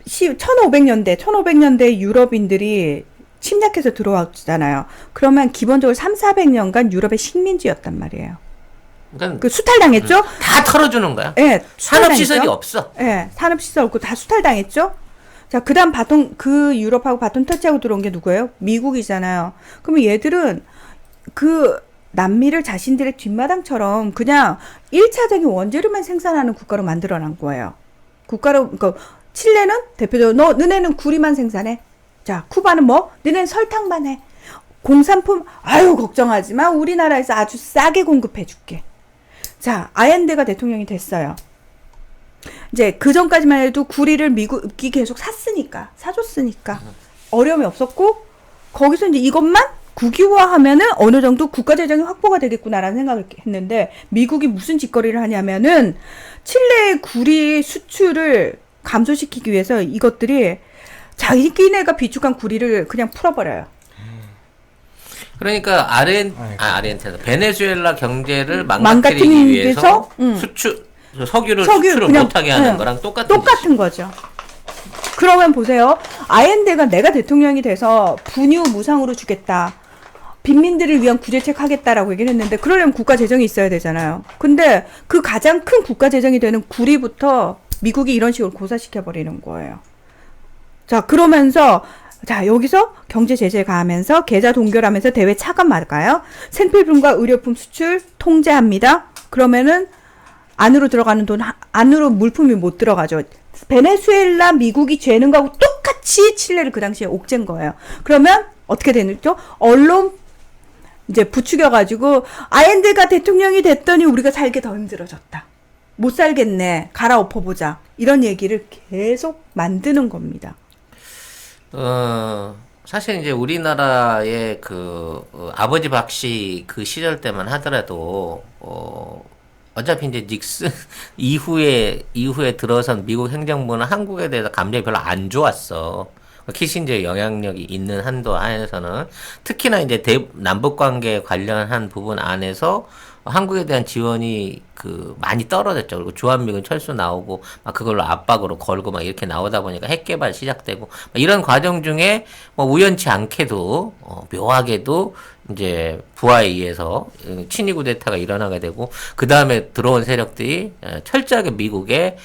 1500년대 유럽인들이 침략해서 들어왔잖아요. 그러면 기본적으로 300~400년간 유럽의 식민지였단 말이에요. 그러니까 그 수탈당했죠? 다 털어주는 거야. 예. 산업시설이 없어. 예. 산업시설 없고 다 수탈당했죠? 자, 그 다음 그 유럽하고 바톤 터치하고 들어온 게 누구예요? 미국이잖아요. 그러면 얘들은 그 남미를 자신들의 뒷마당처럼 그냥 1차적인 원재료만 생산하는 국가로 만들어낸 거예요. 그러니까 칠레는 대표적으로 너네는 구리만 생산해. 자, 쿠바는 뭐? 너네는 설탕만 해. 공산품 아유 걱정하지 마. 우리나라에서 아주 싸게 공급해 줄게. 자, 아옌데가 대통령이 됐어요. 이제 그 전까지만 해도 구리를 미국이 계속 사줬으니까 어려움이 없었고 거기서 이제 이것만 국유화하면은 어느 정도 국가 재정이 확보가 되겠구나라는 생각을 했는데 미국이 무슨 짓거리를 하냐면은 칠레의 구리 수출을 감소시키기 위해서 이것들이 자기네가 비축한 구리를 그냥 풀어버려요. 그러니까 아르헨티나 베네수엘라 경제를 망가뜨리기 망가뜨리기 위해서 위해서, 석유를 석유 수출을 그냥, 못하게 하는 네. 거랑 똑같은 똑같은 거죠. 그러면 보세요. 아옌데가 내가 대통령이 돼서 분유 무상으로 주겠다. 빈민들을 위한 구제책 하겠다라고 얘기를 했는데 그러려면 국가 재정이 있어야 되잖아요. 근데 그 가장 큰 국가 재정이 되는 구리부터 미국이 이런 식으로 고사시켜 버리는 거예요. 자, 그러면서 자, 여기서 경제 제재 가하면서 계좌 동결하면서 대외 차감 막아요. 생필품과 의료품 수출 통제합니다. 그러면은 안으로 들어가는 돈 안으로 물품이 못 들어가죠. 베네수엘라 미국이 죄는 거하고 똑같이 칠레를 그 당시에 옥죄인 거예요. 그러면 어떻게 되죠? 언론 이제 부추겨가지고 아옌데가 대통령이 됐더니 우리가 살기 더 힘들어졌다. 못 살겠네. 갈아엎어보자. 이런 얘기를 계속 만드는 겁니다. 사실 이제 우리나라의 아버지 박씨 그 시절 때만 하더라도 어차피 이제 닉슨 이후에 들어선 미국 행정부는 한국에 대해서 감정이 별로 안 좋았어. 키신저의 영향력이 있는 한도 안에서는 특히나 이제 남북 관계 관련한 부분 안에서 한국에 대한 지원이 많이 떨어졌죠. 그리고 주한미군 철수 나오고 막 그걸로 압박으로 걸고 막 이렇게 나오다 보니까 핵 개발 시작되고 이런 과정 중에 뭐 우연치 않게도 묘하게도 이제 부하에 의해서 친위 쿠데타가 일어나게 되고 그 다음에 들어온 세력들이 철저하게 미국에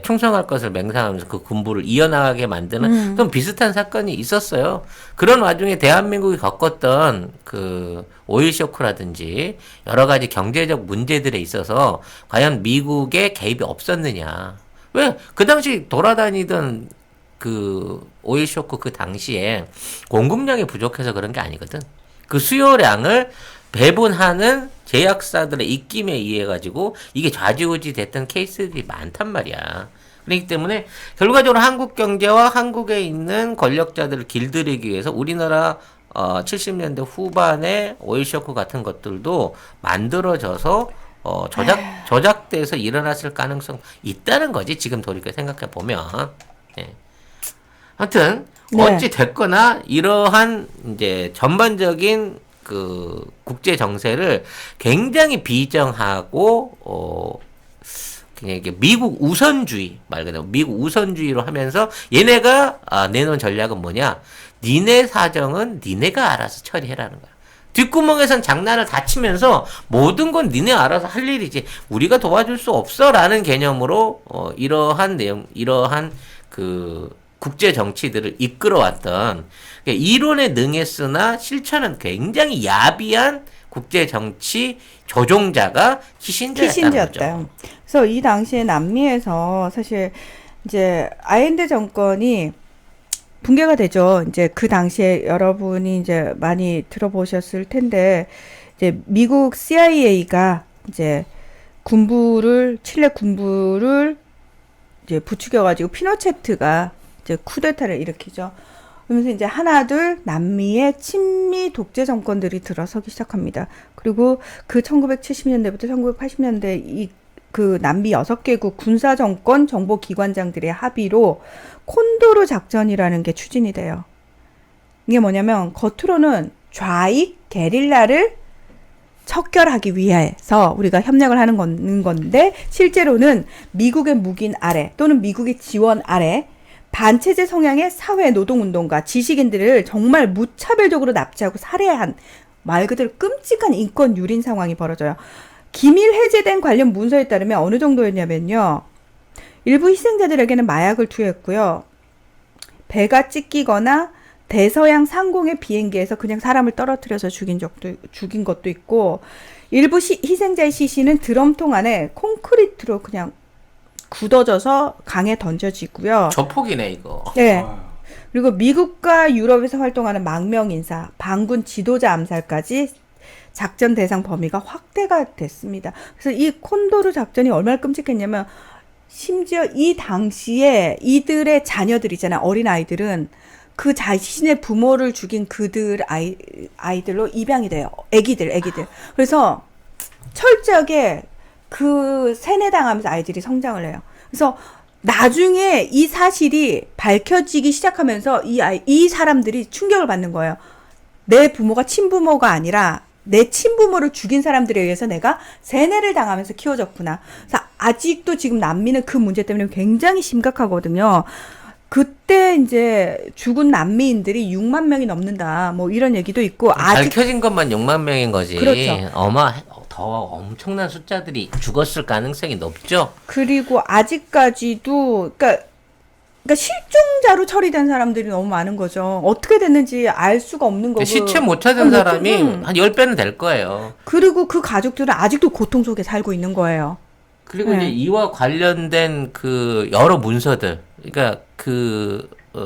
충성할 것을 맹세하면서 그 군부를 이어나가게 만드는 그런 비슷한 사건이 있었어요. 그런 와중에 대한민국이 겪었던 오일 쇼크라든지 여러 가지 경제적 문제들에 있어서 과연 미국의 개입이 없었느냐. 왜? 그 당시 돌아다니던 오일 쇼크 그 당시에 공급량이 부족해서 그런 게 아니거든. 그 수요량을 배분하는 제약사들의 입김에 의해 가지고 이게 좌지우지 됐던 케이스들이 많단 말이야. 그렇기 때문에 결과적으로 한국 경제와 한국에 있는 권력자들을 길들이기 위해서 우리나라 70년대 후반에 오일 쇼크 같은 것들도 만들어져서 조작돼서 일어났을 가능성 있다는 거지. 지금 돌이켜 생각해 보면. 네. 아무튼 네. 어찌 됐거나 이러한 이제 전반적인 국제 정세를 굉장히 비정하고 그냥 이게 미국 우선주의 말 그대로 미국 우선주의로 하면서 얘네가 내놓은 전략은 뭐냐? 니네 사정은 니네가 알아서 처리해라는 거야. 뒷구멍에선 장난을 다 치면서 모든 건 니네 알아서 할 일이지 우리가 도와줄 수 없어라는 개념으로 이러한 국제 정치들을 이끌어왔던 이론에 능했으나 실천은 굉장히 야비한 국제 정치 조종자가 키신저였다는 거죠. 그래서 이 당시에 남미에서 사실 이제 아옌데 정권이 붕괴가 되죠. 이제 그 당시에 여러분이 이제 많이 들어보셨을 텐데 이제 미국 CIA가 이제 칠레 군부를 이제 부추겨가지고 피노체트가 이제 쿠데타를 일으키죠. 그러면서 이제 하나둘 남미의 친미 독재 정권들이 들어서기 시작합니다. 그리고 그 1970년대부터 1980년대 그 남미 6개국 군사정권 정보기관장들의 합의로 콘도르 작전이라는 게 추진이 돼요. 이게 뭐냐면 겉으로는 좌익 게릴라를 척결하기 위해서 우리가 협력을 하는 건데 실제로는 미국의 묵인 아래 또는 미국의 지원 아래 반체제 성향의 사회 노동운동가 지식인들을 정말 무차별적으로 납치하고 살해한 말 그대로 끔찍한 인권 유린 상황이 벌어져요. 기밀 해제된 관련 문서에 따르면 어느 정도였냐면요. 일부 희생자들에게는 마약을 투여했고요. 배가 찢기거나 대서양 상공의 비행기에서 그냥 사람을 떨어뜨려서 죽인 것도 있고 일부 희생자의 시신은 드럼통 안에 콘크리트로 그냥 굳어져서 강에 던져지고요. 조폭이네 이거. 네. 그리고 미국과 유럽에서 활동하는 망명 인사, 반군 지도자 암살까지 작전 대상 범위가 확대가 됐습니다. 그래서 이 콘도르 작전이 얼마나 끔찍했냐면 심지어 이 당시에 이들의 자녀들이잖아요. 어린 아이들은 그 자신의 부모를 죽인 그들 아이들로 입양이 돼요. 애기들. 그래서 철저하게 그 세뇌당하면서 아이들이 성장을 해요. 그래서 나중에 이 사실이 밝혀지기 시작하면서 이 사람들이 충격을 받는 거예요. 내 부모가 친부모가 아니라 내 친부모를 죽인 사람들에 의해서 내가 세뇌를 당하면서 키워졌구나. 그래서 아직도 지금 난민은 그 문제 때문에 굉장히 심각하거든요. 그때 이제 죽은 난민들이 6만 명이 넘는다. 뭐 이런 얘기도 있고 밝혀진 것만 6만 명인 거지. 그렇죠. 더 엄청난 숫자들이 죽었을 가능성이 높죠. 그리고 아직까지도 그러니까 실종자로 처리된 사람들이 너무 많은 거죠. 어떻게 됐는지 알 수가 없는 거고. 시체 못 찾은 사람이 한 10배는 될 거예요. 그리고 그 가족들은 아직도 고통 속에 살고 있는 거예요. 그리고 네. 이제 이와 관련된 그 여러 문서들, 그러니까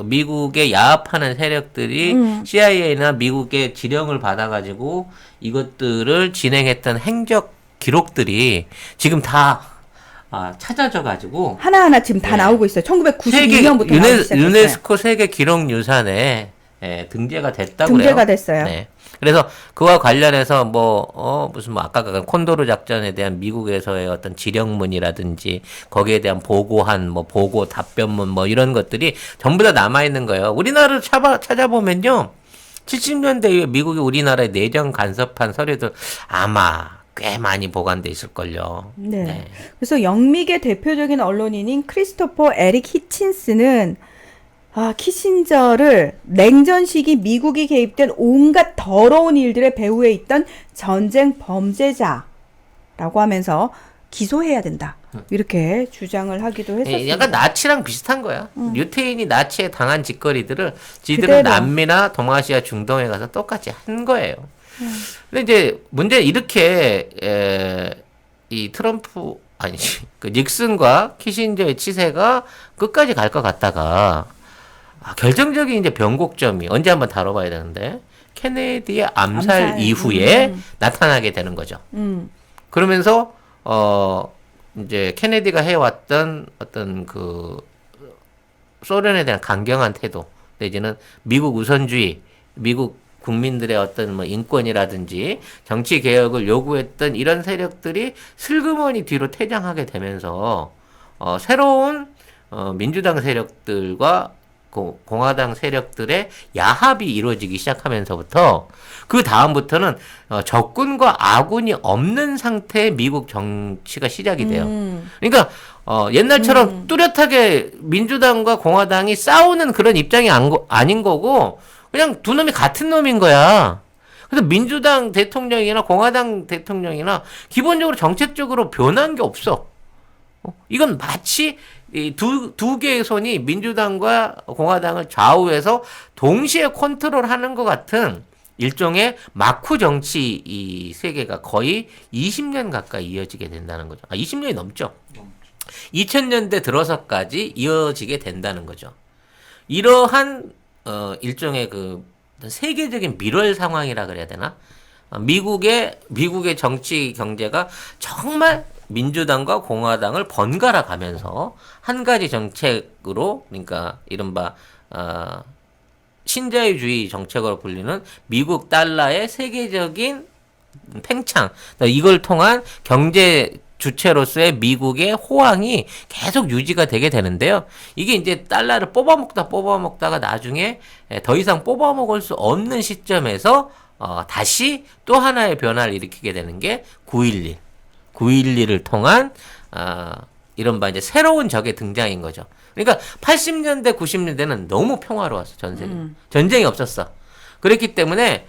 미국의 야합하는 세력들이 CIA나 미국의 지령을 받아가지고 이것들을 진행했던 행적 기록들이 지금 다 찾아져가지고 하나하나 지금 다 네. 나오고 있어요. 1992년부터 나오기 시작했어요. 유네스코 세계 기록유산에 등재가 됐다고 등재가 그래요. 됐어요. 네. 그래서 그와 관련해서 무슨 아까 콘도르 작전에 대한 미국에서의 어떤 지령문이라든지 거기에 대한 보고한 보고 답변문 이런 것들이 전부 다 남아 있는 거예요. 우리나라를 찾아보면요. 70년대 이후에 미국이 우리나라에 내정 간섭한 서류들 아마 꽤 많이 보관돼 있을걸요. 네. 그래서 영미계 대표적인 언론인인 크리스토퍼 에릭 히친스는 키신저를 냉전 시기 미국이 개입된 온갖 더러운 일들의 배후에 있던 전쟁 범죄자라고 하면서 기소해야 된다. 이렇게 주장을 하기도 했었습니다. 약간 나치랑 비슷한 거야. 유태인이 나치에 당한 짓거리들을 지들은 그대로. 남미나 동아시아 중동에 가서 똑같이 한 거예요. 근데 이제 문제는 이렇게 이 트럼프 그 닉슨과 키신저의 치세가 끝까지 갈 것 같다가 결정적인 이제 변곡점이 언제 한번 다뤄봐야 되는데 케네디의 암살 이후에 나타나게 되는 거죠. 그러면서 이제 케네디가 해왔던 어떤 그 소련에 대한 강경한 태도 내지는 미국 우선주의, 미국 국민들의 어떤 인권이라든지 정치 개혁을 요구했던 이런 세력들이 슬그머니 뒤로 퇴장하게 되면서 새로운 민주당 세력들과 공화당 세력들의 야합이 이루어지기 시작하면서부터 그 다음부터는 적군과 아군이 없는 상태의 미국 정치가 시작이 돼요. 그러니까 옛날처럼 뚜렷하게 민주당과 공화당이 싸우는 그런 입장이 아닌 거고 그냥 두 놈이 같은 놈인 거야. 그래서 민주당 대통령이나 공화당 대통령이나 기본적으로 정책적으로 변한 게 없어. 이건 마치 이 두 개의 손이 민주당과 공화당을 좌우해서 동시에 컨트롤하는 것 같은 일종의 마쿠 정치 이 세계가 거의 20년 가까이 이어지게 된다는 거죠. 20년이 넘죠. 2000년대 들어서까지 이어지게 된다는 거죠. 이러한 일종의 그 세계적인 밀월 상황이라 그래야 되나? 미국의 정치 경제가 정말 민주당과 공화당을 번갈아 가면서 한 가지 정책으로, 그러니까 이른바 신자유주의 정책으로 불리는 미국 달러의 세계적인 팽창, 이걸 통한 경제 주체로서의 미국의 호황이 계속 유지가 되게 되는데요. 이게 이제 달러를 뽑아먹다가 나중에 더 이상 뽑아먹을 수 없는 시점에서 다시 또 하나의 변화를 일으키게 되는 게 9.11을 통한 이른바 이제 새로운 적의 등장인 거죠. 그러니까 80년대, 90년대는 너무 평화로웠어, 전 세계. 전쟁이 없었어. 그렇기 때문에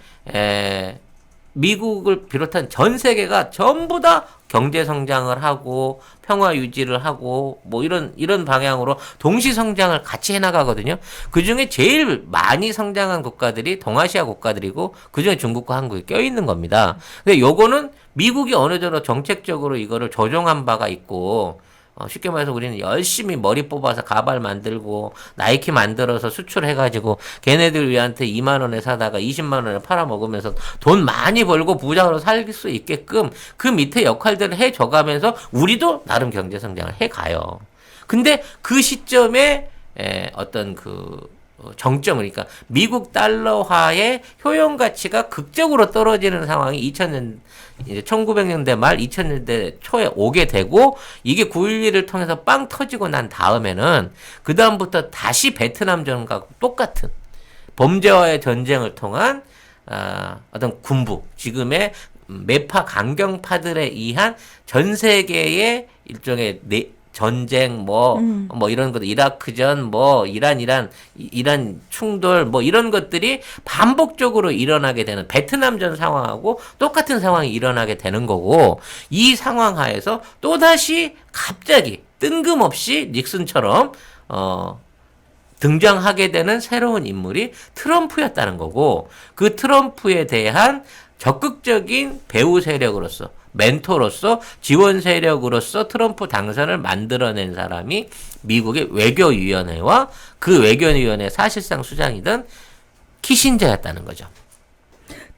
미국을 비롯한 전 세계가 전부 다 경제 성장을 하고 평화 유지를 하고 뭐 이런 방향으로 동시 성장을 같이 해나가거든요. 그 중에 제일 많이 성장한 국가들이 동아시아 국가들이고 그 중에 중국과 한국이 껴있는 겁니다. 근데 요거는 미국이 어느 정도 정책적으로 이거를 조정한 바가 있고 쉽게 말해서 우리는 열심히 머리 뽑아서 가발 만들고 나이키 만들어서 수출해가지고 걔네들 위한테 2만 원에 사다가 20만 원에 팔아먹으면서 돈 많이 벌고 부자로 살 수 있게끔 그 밑에 역할들을 해줘가면서 우리도 나름 경제성장을 해가요. 근데 그 시점에 어떤 그 정점, 그러니까 미국 달러화의 효용 가치가 극적으로 떨어지는 상황이 2000년, 이제 1900년대 말 2000년대 초에 오게 되고 이게 9.11을 통해서 빵 터지고 난 다음에는 그 다음부터 다시 베트남전과 똑같은 범죄와의 전쟁을 통한 어떤 군부, 지금의 매파 강경파들에 의한 전 세계의 일종의 전쟁 뭐 이런 것, 이라크전 뭐 이란 충돌 뭐 이런 것들이 반복적으로 일어나게 되는 베트남전 상황하고 똑같은 상황이 일어나게 되는 거고, 이 상황 하에서 또다시 갑자기 뜬금없이 닉슨처럼 등장하게 되는 새로운 인물이 트럼프였다는 거고, 그 트럼프에 대한 적극적인 배후 세력으로서, 멘토로서, 지원 세력으로서 트럼프 당선을 만들어낸 사람이 미국의 외교위원회와 그 외교위원회 사실상 수장이던 키신저였다는 거죠.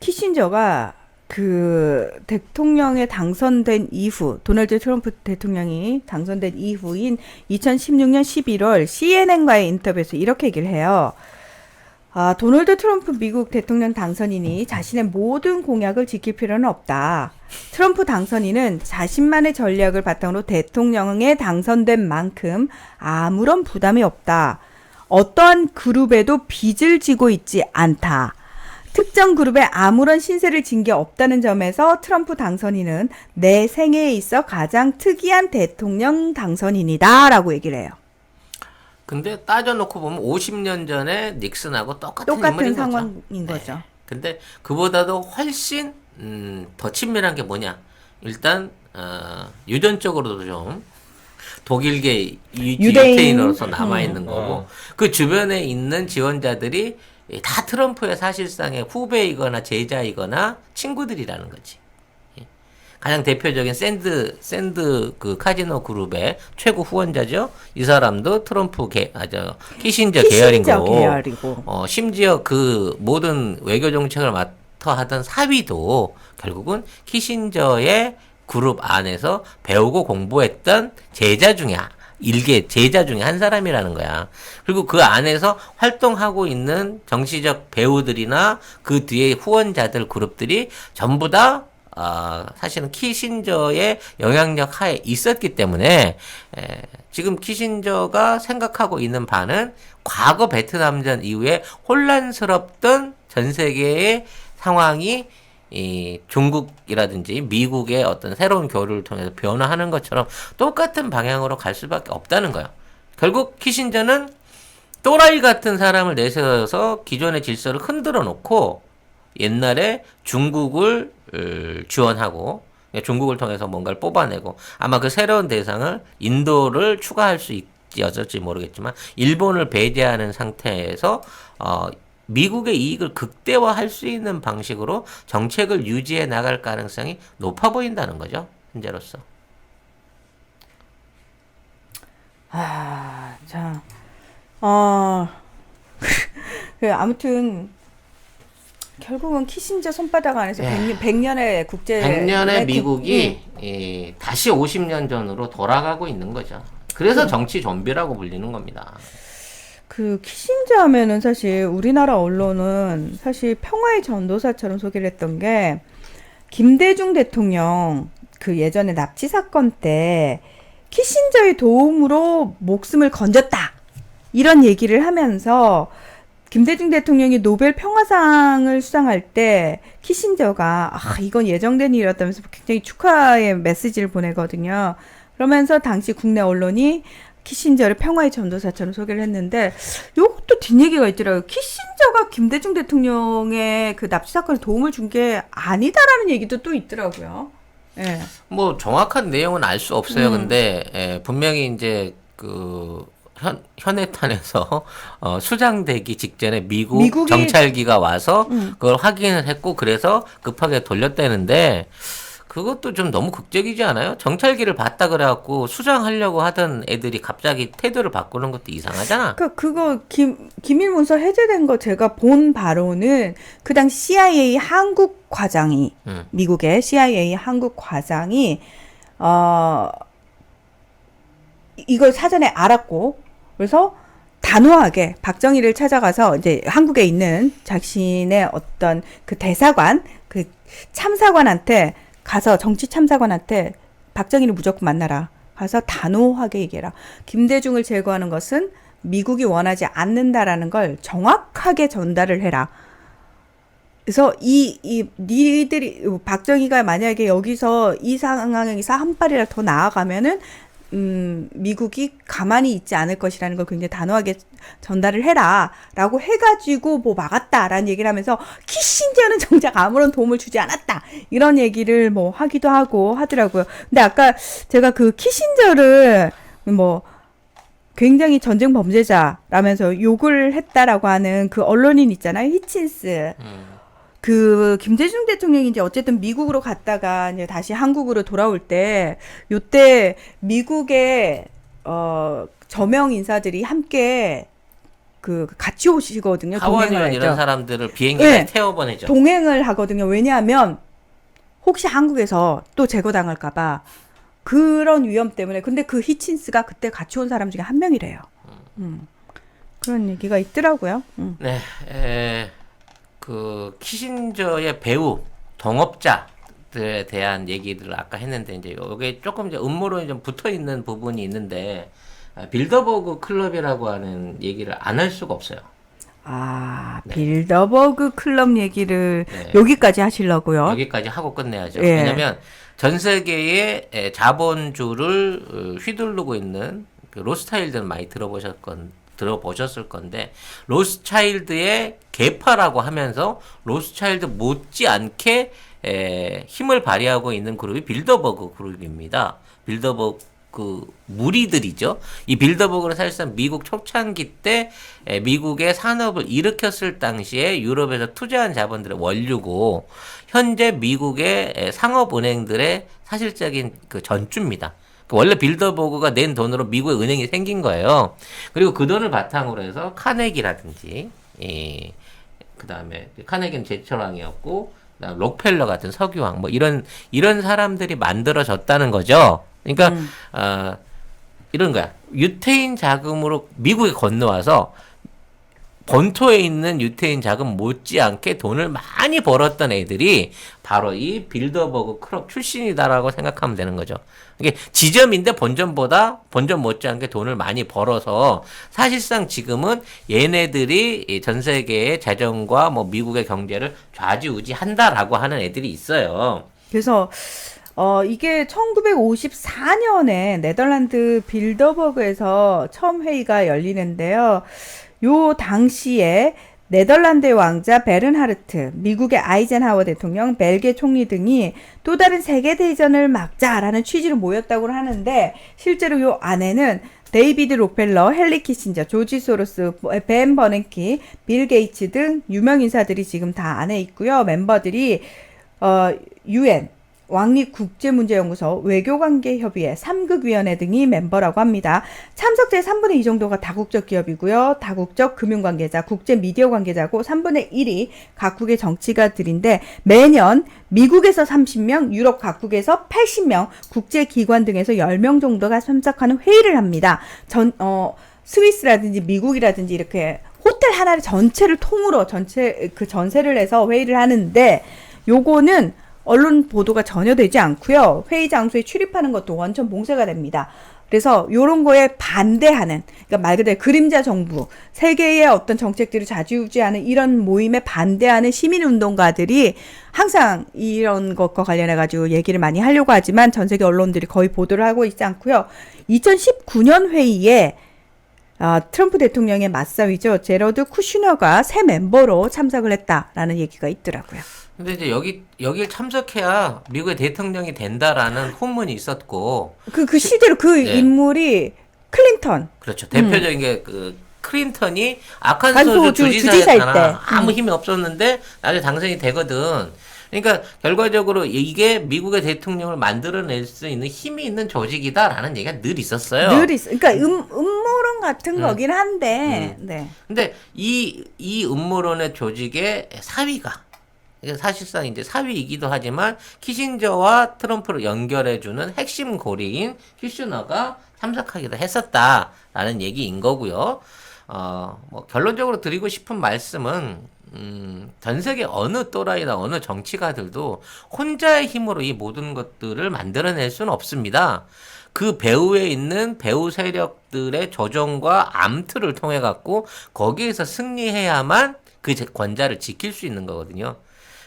키신저가 그 대통령에 당선된 이후, 도널드 트럼프 대통령이 당선된 이후인 2016년 11월 CNN과의 인터뷰에서 이렇게 얘기를 해요. 도널드 트럼프 미국 대통령 당선인이 자신의 모든 공약을 지킬 필요는 없다. 트럼프 당선인은 자신만의 전략을 바탕으로 대통령에 당선된 만큼 아무런 부담이 없다. 어떠한 그룹에도 빚을 지고 있지 않다. 특정 그룹에 아무런 신세를 진 게 없다는 점에서 트럼프 당선인은 내 생애에 있어 가장 특이한 대통령 당선인이다 라고 얘기를 해요. 근데 따져놓고 보면 50년 전에 닉슨하고 똑같은 상황인 거죠. 네. 근데 그보다도 훨씬 더 친밀한 게 뭐냐? 일단 유전적으로도 좀 독일계 유태인으로서 남아있는 거고, 그 주변에 있는 지원자들이 다 트럼프의 사실상의 후배이거나 제자이거나 친구들이라는 거지. 가장 대표적인 샌드 그 카지노 그룹의 최고 후원자죠. 이 사람도 트럼프 키신저 계열인 거고. 심지어 그 모든 외교 정책을 맡아 하던 사위도 결국은 키신저의 그룹 안에서 배우고 공부했던 제자 중에 한 사람이라는 거야. 그리고 그 안에서 활동하고 있는 정치적 배우들이나 그 뒤에 후원자들 그룹들이 전부 다 사실은 키신저의 영향력 하에 있었기 때문에 지금 키신저가 생각하고 있는 바는 과거 베트남전 이후에 혼란스럽던 전 세계의 상황이 이 중국이라든지 미국의 어떤 새로운 교류를 통해서 변화하는 것처럼 똑같은 방향으로 갈 수밖에 없다는 거예요. 결국 키신저는 또라이 같은 사람을 내세워서 기존의 질서를 흔들어 놓고 옛날에 중국을 지원하고 중국을 통해서 뭔가를 뽑아내고, 아마 그 새로운 대상을 인도를 추가할 수 있을지 모르겠지만 일본을 배제하는 상태에서 미국의 이익을 극대화할 수 있는 방식으로 정책을 유지해 나갈 가능성이 높아 보인다는 거죠, 현재로서. 자, 아무튼 결국은 키신저 손바닥 안에서 100년의 국제 100년의 미국이 다시 50년 전으로 돌아가고 있는 거죠. 그래서 정치 좀비라고 불리는 겁니다. 그 키신저 하면은 사실 우리나라 언론은 사실 평화의 전도사처럼 소개를 했던 게 김대중 대통령 그 예전에 납치 사건 때 키신저의 도움으로 목숨을 건졌다. 이런 얘기를 하면서 김대중 대통령이 노벨 평화상을 수상할 때 키신저가 이건 예정된 일이었다면서 굉장히 축하의 메시지를 보내거든요. 그러면서 당시 국내 언론이 키신저를 평화의 전도사처럼 소개를 했는데 요것도 뒷얘기가 있더라고요. 키신저가 김대중 대통령의 그 납치 사건에 도움을 준 게 아니다라는 얘기도 또 있더라고요. 예. 뭐 정확한 내용은 알 수 없어요. 근데 분명히 이제 그 현해탄에서 수장되기 직전에 미국이 정찰기가 와서 그걸 확인을 했고 그래서 급하게 돌렸다는데 그것도 좀 너무 극적이지 않아요? 정찰기를 봤다 그래갖고 수장하려고 하던 애들이 갑자기 태도를 바꾸는 것도 이상하잖아. 그거 기밀문서 해제된 거 제가 본 바로는 그 당시 CIA 한국 과장이 미국의 CIA 한국 과장이 이걸 사전에 알았고 그래서 단호하게 박정희를 찾아가서 이제 한국에 있는 자신의 어떤 그 대사관 그 참사관한테 가서 정치 참사관한테 박정희를 무조건 만나라. 가서 단호하게 얘기해라. 김대중을 제거하는 것은 미국이 원하지 않는다라는 걸 정확하게 전달을 해라. 그래서 니들이 박정희가 만약에 여기서 이 상황에서 한 발이라도 더 나아가면은 미국이 가만히 있지 않을 것이라는 걸 굉장히 단호하게 전달을 해라라고 해가지고 뭐 막았다라는 얘기를 하면서 키신저는 정작 아무런 도움을 주지 않았다 이런 얘기를 뭐 하기도 하고 하더라고요. 근데 아까 제가 그 키신저를 뭐 굉장히 전쟁 범죄자라면서 욕을 했다라고 하는 그 언론인 있잖아요, 히친스. 그 김대중 대통령이 이제 어쨌든 미국으로 갔다가 이제 다시 한국으로 돌아올 때 요때 미국의 저명 인사들이 함께 그 같이 오시거든요. 하원의원 이런 사람들을 비행기에 태워보내죠. 동행을 하거든요. 왜냐하면 혹시 한국에서 또 제거당할까봐 그런 위험 때문에. 근데 그 히친스가 그때 같이 온 사람 중에 한 명이래요. 그런 얘기가 있더라고요. 네. 그 키신저의 배우 동업자들에 대한 얘기들을 아까 했는데 이제 여기에 조금 이제 음모론이 좀 붙어 있는 부분이 있는데 빌더버그 클럽이라고 하는 얘기를 안 할 수가 없어요. 네. 빌더버그 클럽 얘기를 여기까지 하시려고요? 여기까지 하고 끝내야죠. 왜냐면 전 세계의 자본주를 휘두르고 있는 그 로스차일드는 많이 들어보셨을 건데 로스차일드의 계파라고 하면서 로스차일드 못지않게 힘을 발휘하고 있는 그룹이 빌더버그 그룹입니다. 빌더버그 무리들이죠. 이 빌더버그는 사실상 미국 초창기 때 미국의 산업을 일으켰을 당시에 유럽에서 투자한 자본들의 원류고 현재 미국의 상업은행들의 사실적인 그 전주입니다. 원래 빌더버그가 낸 돈으로 미국의 은행이 생긴 거예요. 그리고 그 돈을 바탕으로 해서 카네기라든지, 그 다음에 카네기는 제철왕이었고, 그다음 록펠러 같은 석유왕, 뭐 이런 사람들이 만들어졌다는 거죠. 그러니까 이런 거야. 유태인 자금으로 미국에 건너와서 본토에 있는 유태인 자금 못지않게 돈을 많이 벌었던 애들이 바로 이 빌더버그 클럽 출신이다라고 생각하면 되는 거죠. 이게 지점인데 본점 못지않게 돈을 많이 벌어서 사실상 지금은 얘네들이 전 세계의 재정과 뭐 미국의 경제를 좌지우지한다라고 하는 애들이 있어요. 그래서 이게 1954년에 네덜란드 빌더버그에서 처음 회의가 열리는데요. 요 당시에 네덜란드의 왕자 베른하르트, 미국의 아이젠하워 대통령, 벨기에 총리 등이 또 다른 세계대전을 막자라는 취지로 모였다고 하는데 실제로 요 안에는 데이비드 록펠러, 헨리 키신저, 조지 소로스, 벤 버냉키, 빌 게이츠 등 유명 인사들이 지금 다 안에 있고요. 멤버들이 UN, 왕립국제문제연구소, 외교관계협의회, 3극위원회 등이 멤버라고 합니다. 참석자의 3분의 2 정도가 다국적 기업이고요. 다국적 금융관계자, 국제미디어 관계자고 3분의 1이 각국의 정치가들인데 매년 미국에서 30명, 유럽 각국에서 80명, 국제기관 등에서 10명 정도가 참석하는 회의를 합니다. 스위스라든지 미국이라든지 이렇게 호텔 하나를 전체를 통으로 전세를 해서 회의를 하는데 요거는 언론 보도가 전혀 되지 않고요. 회의 장소에 출입하는 것도 원천 봉쇄가 됩니다. 그래서 요런 거에 반대하는, 그러니까 말 그대로 그림자 정부, 세계의 어떤 정책들을 좌지우지하는 이런 모임에 반대하는 시민운동가들이 항상 이런 것과 관련해가지고 얘기를 많이 하려고 하지만 전 세계 언론들이 거의 보도를 하고 있지 않고요. 2019년 회의에 트럼프 대통령의 맞사위죠. 제러드 쿠슈너가 새 멤버로 참석을 했다라는 얘기가 있더라고요. 근데 이제 여길 참석해야 미국의 대통령이 된다라는 후문이 있었고. 그 시대로 그 네. 인물이 클린턴. 그렇죠. 대표적인 게 클린턴이 아칸소주 아칸소주 주지사였잖아. 주지사일 때. 아무 힘이 없었는데 나중에 당선이 되거든. 그러니까 결과적으로 이게 미국의 대통령을 만들어낼 수 있는 힘이 있는 조직이다라는 얘기가 늘 있었어요. 늘 있어. 그러니까 음모론 같은 거긴 한데. 네. 근데 이 음모론의 조직의 사위가 이게 사실상 이제 사위이기도 하지만 키신저와 트럼프를 연결해주는 핵심 고리인 쿠슈너가 참석하기도 했었다라는 얘기인 거고요. 뭐 결론적으로 드리고 싶은 말씀은 전 세계 어느 또라이나 어느 정치가들도 혼자의 힘으로 이 모든 것들을 만들어낼 수는 없습니다. 그 배후에 있는 배후 세력들의 조정과 암투를 통해 갖고 거기에서 승리해야만 그 권좌를 지킬 수 있는 거거든요.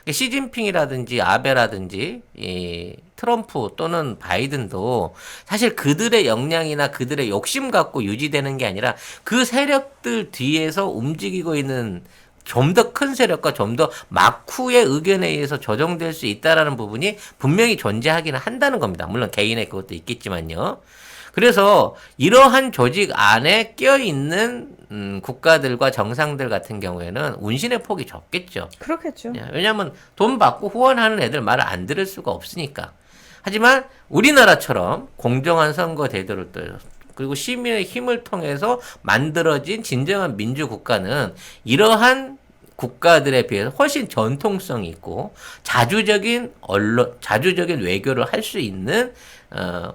시진핑이라든지 아베라든지 이 트럼프 또는 바이든도 사실 그들의 역량이나 그들의 욕심 갖고 유지되는 게 아니라 그 세력들 뒤에서 움직이고 있는 좀 더 큰 세력과 좀 더 막후의 의견에 의해서 조정될 수 있다라는 부분이 분명히 존재하기는 한다는 겁니다. 물론 개인의 그것도 있겠지만요. 그래서 이러한 조직 안에 껴있는 국가들과 정상들 같은 경우에는 운신의 폭이 적겠죠. 그렇겠죠. 왜냐하면 돈 받고 후원하는 애들 말을 안 들을 수가 없으니까. 하지만 우리나라처럼 공정한 선거 제도를 또 그리고 시민의 힘을 통해서 만들어진 진정한 민주국가는 이러한 국가들에 비해서 훨씬 전통성이 있고 자주적인 외교를 할 수 있는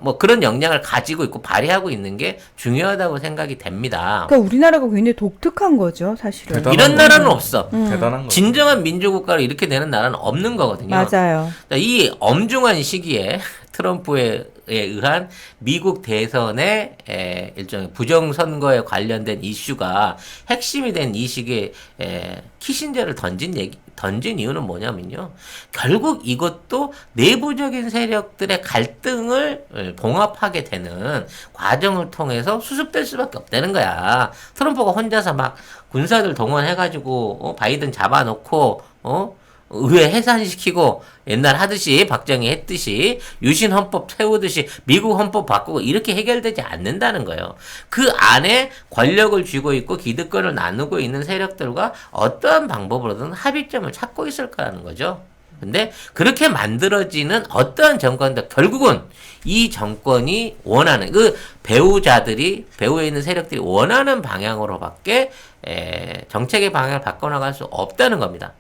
뭐 그런 역량을 가지고 있고 발휘하고 있는 게 중요하다고 생각이 됩니다. 그러니까 우리나라가 굉장히 독특한 거죠, 사실은. 대단한 이런 거죠. 나라는 없어. 대단한 거. 진정한 민주국가로 이렇게 되는 나라는 없는 거거든요. 맞아요. 이 엄중한 시기에 트럼프에 의한 미국 대선의 일종의 부정선거에 관련된 이슈가 핵심이 된 이 시기에 키신저를 던진 이유는 뭐냐면요. 결국 이것도 내부적인 세력들의 갈등을 봉합하게 되는 과정을 통해서 수습될 수밖에 없다는 거야. 트럼프가 혼자서 막 군사들 동원해가지고 바이든 잡아놓고 의회 해산시키고 옛날 하듯이 박정희 했듯이 유신 헌법 세우듯이 미국 헌법 바꾸고 이렇게 해결되지 않는다는 거예요. 그 안에 권력을 쥐고 있고 기득권을 나누고 있는 세력들과 어떠한 방법으로든 합의점을 찾고 있을 거라는 거죠. 근데 그렇게 만들어지는 어떠한 정권도 결국은 이 정권이 원하는 그 배우에 있는 세력들이 원하는 방향으로밖에 정책의 방향을 바꿔나갈 수 없다는 겁니다.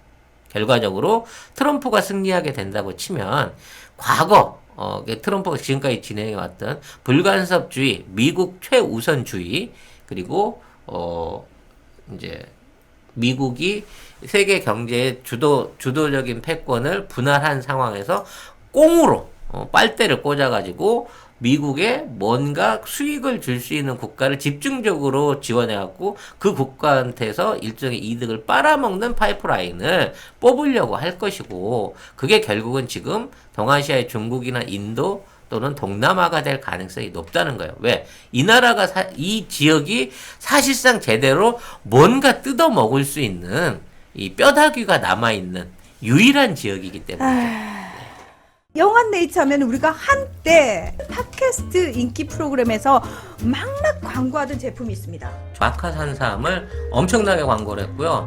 결과적으로 트럼프가 승리하게 된다고 치면 과거 트럼프가 지금까지 진행해왔던 불간섭주의, 미국 최우선주의 그리고 이제 미국이 세계 경제의 주도적인 패권을 분할한 상황에서 꽁으로 빨대를 꽂아가지고 미국에 뭔가 수익을 줄 수 있는 국가를 집중적으로 지원해갖고 그 국가한테서 일종의 이득을 빨아먹는 파이프라인을 뽑으려고 할 것이고 그게 결국은 지금 동아시아의 중국이나 인도 또는 동남아가 될 가능성이 높다는 거예요. 왜? 이 나라가 이 지역이 사실상 제대로 뭔가 뜯어먹을 수 있는 이 뼈다귀가 남아있는 유일한 지역이기 때문이죠. 영한네이처 하면 우리가 한때 팟캐스트 인기 프로그램에서 막막 광고하던 제품이 있습니다. 마카산삼을 엄청나게 광고를 했고요.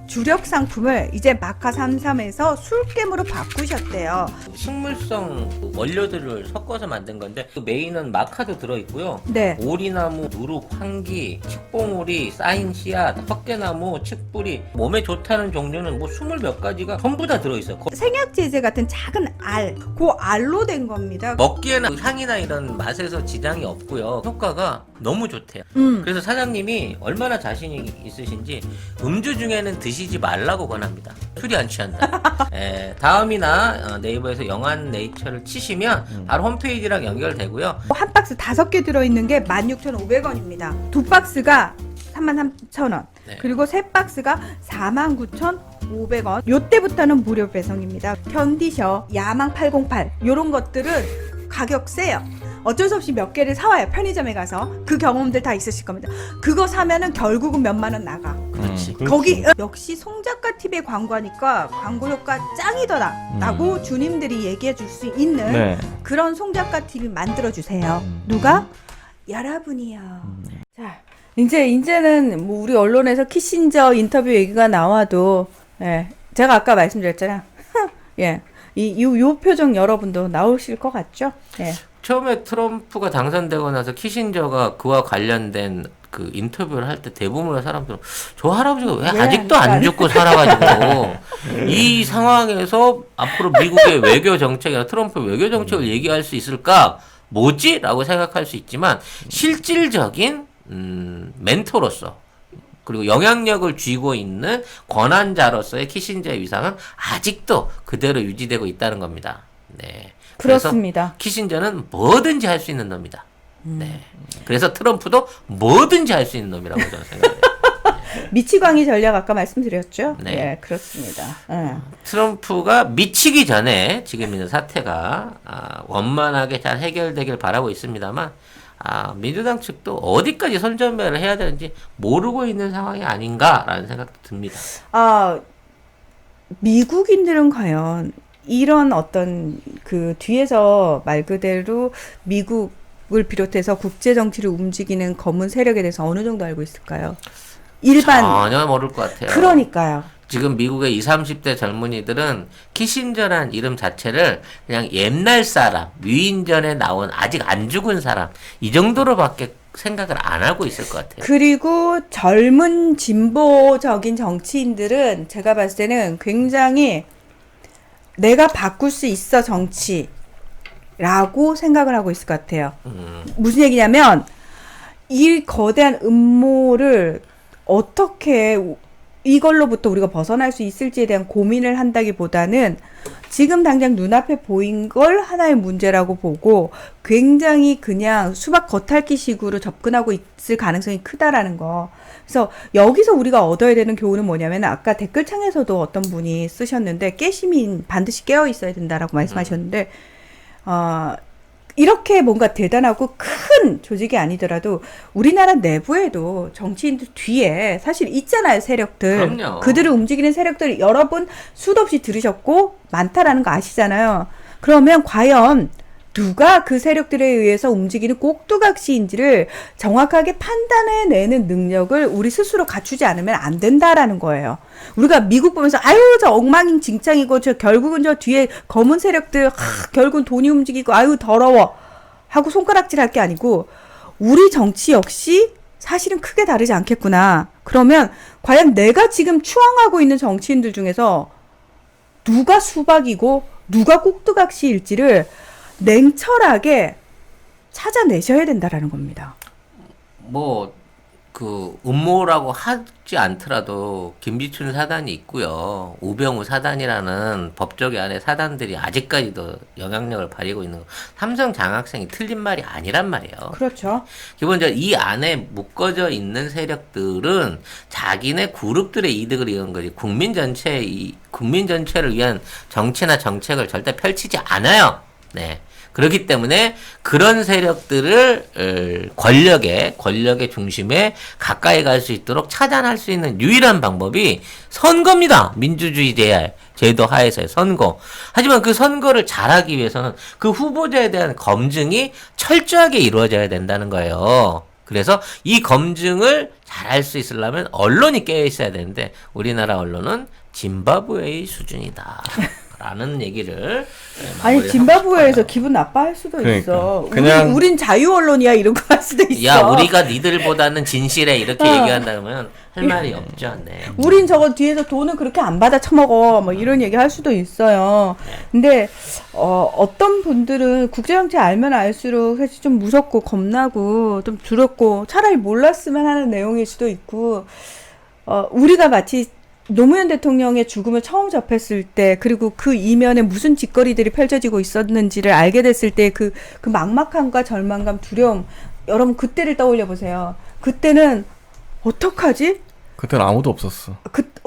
주력 상품을 이제 마카삼삼에서 술겜으로 바꾸셨대요. 식물성 원료들을 섞어서 만든 건데 그 메인은 마카도 들어있고요. 네. 오리나무, 누룩, 황기, 칡봉오리, 쌓인 씨앗, 헛개나무, 칡뿌리 몸에 좋다는 종류는 뭐 20몇 가지가 전부 다 들어있어요. 생약제제 같은 작은 알, 그 알로 된 겁니다. 먹기에는 향이나 이런 맛에서 지장이 없고요. 효과가 너무 좋대요. 음. 그래서 사장님이 얼마나 자신이 있으신지 음주 중에는 드시지 말라고 권합니다. 술이 안 취한다. 다음이나 네이버에서 영한 네이처를 치시면 바로 홈페이지랑 연결되고요. 한 박스 5개 들어있는 게 16,500원입니다. 두 박스가 33,000원. 네. 그리고 세 박스가 49,500원. 요때부터는 무료 배송입니다. 견디셔, 야망 808 요런 것들은 가격 세요. 어쩔 수 없이 몇 개를 사와요. 편의점에 가서. 그 경험들 다 있으실 겁니다. 그거 사면은 결국은 몇만 원 나가. 그렇지. 거기 역시 송작가 TV의 광고하니까 광고 효과 짱이더라 라고 주님들이 얘기해 줄 수 있는 네. 그런 송작가 TV 만들어 주세요. 누가? 여러분이요. 자, 이제는 뭐 우리 언론에서 키신저 인터뷰 얘기가 나와도 제가 아까 말씀드렸잖아요. 예. 요 표정 여러분도 나오실 것 같죠? 예. 처음에 트럼프가 당선되고 나서 키신저가 그와 관련된 그 인터뷰를 할 때 대부분의 사람들은 저 할아버지가 왜 아직도 안 죽고 살아가지고 이 상황에서 앞으로 미국의 외교 정책이나 트럼프 외교 정책을 얘기할 수 있을까? 뭐지? 라고 생각할 수 있지만 실질적인 멘토로서 그리고 영향력을 쥐고 있는 권한자로서의 키신저의 위상은 아직도 그대로 유지되고 있다는 겁니다. 네. 그래서 그렇습니다. 키신저는 뭐든지 할 수 있는 놈이다. 네. 그래서 트럼프도 뭐든지 할 수 있는 놈이라고 저는 생각해요. 미치광이 전략 아까 말씀드렸죠? 네. 예, 그렇습니다. 예. 트럼프가 미치기 전에 지금 있는 사태가 원만하게 잘 해결되길 바라고 있습니다만 민주당 측도 어디까지 선전매를 해야 되는지 모르고 있는 상황이 아닌가라는 생각도 듭니다. 미국인들은 과연 이런 어떤 그 뒤에서 말 그대로 미국을 비롯해서 국제 정치를 움직이는 검은 세력에 대해서 어느 정도 알고 있을까요? 일반 전혀 모를 것 같아요. 그러니까요. 지금 미국의 20, 30대 젊은이들은 키신저란 이름 자체를 그냥 옛날 사람, 위인전에 나온 아직 안 죽은 사람 이 정도로밖에 생각을 안 하고 있을 것 같아요. 그리고 젊은 진보적인 정치인들은 제가 봤을 때는 굉장히 내가 바꿀 수 있어 정치라고 생각을 하고 있을 것 같아요. 무슨 얘기냐면 이 거대한 음모를 어떻게 이걸로부터 우리가 벗어날 수 있을지에 대한 고민을 한다기보다는 지금 당장 눈앞에 보인 걸 하나의 문제라고 보고 굉장히 그냥 수박 겉핥기식으로 접근하고 있을 가능성이 크다라는 거. 그래서 여기서 우리가 얻어야 되는 교훈은 뭐냐면 아까 댓글창에서도 어떤 분이 쓰셨는데 깨시민 반드시 깨어 있어야 된다라고 말씀하셨는데 이렇게 뭔가 대단하고 큰 조직이 아니더라도 우리나라 내부에도 정치인들 뒤에 사실 있잖아요, 세력들. 그럼요. 그들을 움직이는 세력들이 여러분 수도 없이 들으셨고 많다라는 거 아시잖아요. 그러면 과연 누가 그 세력들에 의해서 움직이는 꼭두각시인지를 정확하게 판단해내는 능력을 우리 스스로 갖추지 않으면 안 된다라는 거예요. 우리가 미국 보면서 아유 저 엉망진창이고 저 결국은 저 뒤에 검은 세력들 결국은 돈이 움직이고 아유 더러워 하고 손가락질할 게 아니고 우리 정치 역시 사실은 크게 다르지 않겠구나. 그러면 과연 내가 지금 추앙하고 있는 정치인들 중에서 누가 수박이고 누가 꼭두각시일지를 냉철하게 찾아내셔야 된다라는 겁니다. 뭐 그 음모라고 하지 않더라도 김지춘 사단이 있고요. 우병우 사단이라는 법조계 안에 사단들이 아직까지도 영향력을 발휘하고 있는 거. 삼성 장학생이 틀린 말이 아니란 말이에요. 그렇죠. 기본적으로 이 안에 묶어져 있는 세력들은 자기네 그룹들의 이득을 위한 거지 국민 전체를 위한 정치나 정책을 절대 펼치지 않아요. 네. 그렇기 때문에 그런 세력들을 권력의 중심에 가까이 갈 수 있도록 차단할 수 있는 유일한 방법이 선거입니다. 민주주의 제도 하에서의 선거. 하지만 그 선거를 잘하기 위해서는 그 후보자에 대한 검증이 철저하게 이루어져야 된다는 거예요. 그래서 이 검증을 잘할 수 있으려면 언론이 깨어 있어야 되는데 우리나라 언론은 짐바브웨이 수준이다. 있다라는 얘기를 아니 마무리를 짐바브웨에서 하고 싶어요. 기분 나빠할 수도 그러니까. 있어. 그냥- 우린 자유 언론이야 이런 거 할 수도 있어. 야 우리가 니들보다는 진실해 이렇게 어. 얘기한다면 할 말이 없죠. 네. 우린 저거 뒤에서 돈을 그렇게 안 받아 처먹어. 뭐 이런 얘기 할 수도 있어요. 근데 어떤 분들은 국제정치 알면 알수록 사실 좀 무섭고 겁나고 좀 두렵고 차라리 몰랐으면 하는 내용일 수도 있고 우리가 마치 노무현 대통령의 죽음을 처음 접했을 때 그리고 그 이면에 무슨 짓거리들이 펼쳐지고 있었는지를 알게 됐을 때 그 막막함과 절망감, 두려움 여러분 그때를 떠올려 보세요. 그때는 어떡하지? 그때는 아무도 없었어.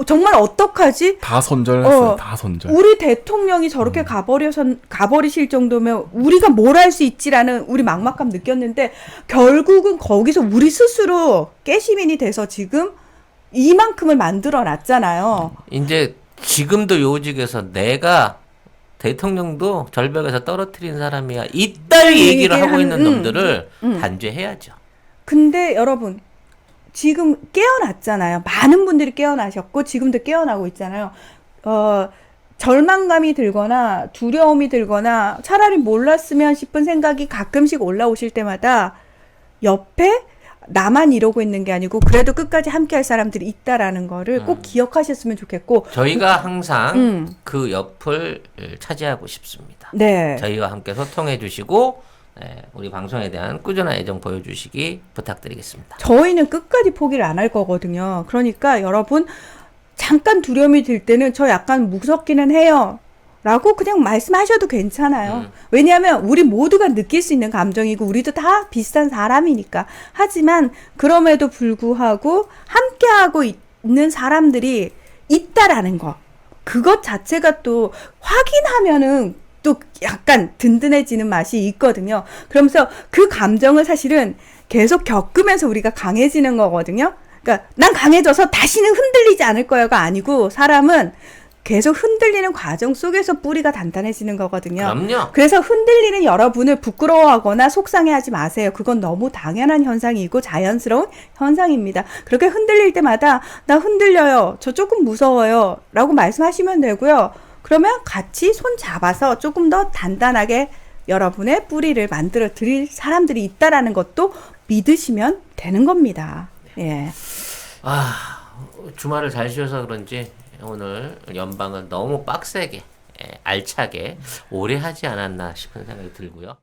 정말 어떡하지? 다 선절했어요. 어. 다 선절. 우리 대통령이 저렇게 가버리실 정도면 우리가 뭘 할 수 있지라는 우리 막막감 느꼈는데 결국은 거기서 우리 스스로 깨시민이 돼서 지금 이만큼을 만들어 놨잖아요. 이제 지금도 요직에서 내가 대통령도 절벽에서 떨어뜨린 사람이야. 이따위 얘기를 하고 있는 놈들을 단죄해야죠. 근데 여러분 지금 깨어났잖아요. 많은 분들이 깨어나셨고 지금도 깨어나고 있잖아요. 절망감이 들거나 두려움이 들거나 차라리 몰랐으면 싶은 생각이 가끔씩 올라오실 때마다 옆에 나만 이러고 있는 게 아니고 그래도 끝까지 함께 할 사람들이 있다라는 거를 꼭 기억하셨으면 좋겠고 저희가 항상 그 옆을 차지하고 싶습니다. 네. 저희와 함께 소통해 주시고 우리 방송에 대한 꾸준한 애정 보여주시기 부탁드리겠습니다. 저희는 끝까지 포기를 안 할 거거든요. 그러니까 여러분 잠깐 두려움이 들 때는 저 약간 무섭기는 해요. 라고 그냥 말씀하셔도 괜찮아요. 왜냐하면 우리 모두가 느낄 수 있는 감정이고 우리도 다 비슷한 사람이니까. 하지만 그럼에도 불구하고 함께하고 있는 사람들이 있다라는 거. 그것 자체가 또 확인하면은 또 약간 든든해지는 맛이 있거든요. 그러면서 그 감정을 사실은 계속 겪으면서 우리가 강해지는 거거든요. 그러니까 난 강해져서 다시는 흔들리지 않을 거야가 아니고 사람은 계속 흔들리는 과정 속에서 뿌리가 단단해지는 거거든요. 그럼요. 그래서 흔들리는 여러분을 부끄러워하거나 속상해하지 마세요. 그건 너무 당연한 현상이고 자연스러운 현상입니다. 그렇게 흔들릴 때마다 나 흔들려요. 저 조금 무서워요. 라고 말씀하시면 되고요. 그러면 같이 손 잡아서 조금 더 단단하게 여러분의 뿌리를 만들어 드릴 사람들이 있다라는 것도 믿으시면 되는 겁니다. 예. 주말을 잘 쉬어서 그런지 오늘 연방은 너무 빡세게 알차게 오래 하지 않았나 싶은 생각이 들고요.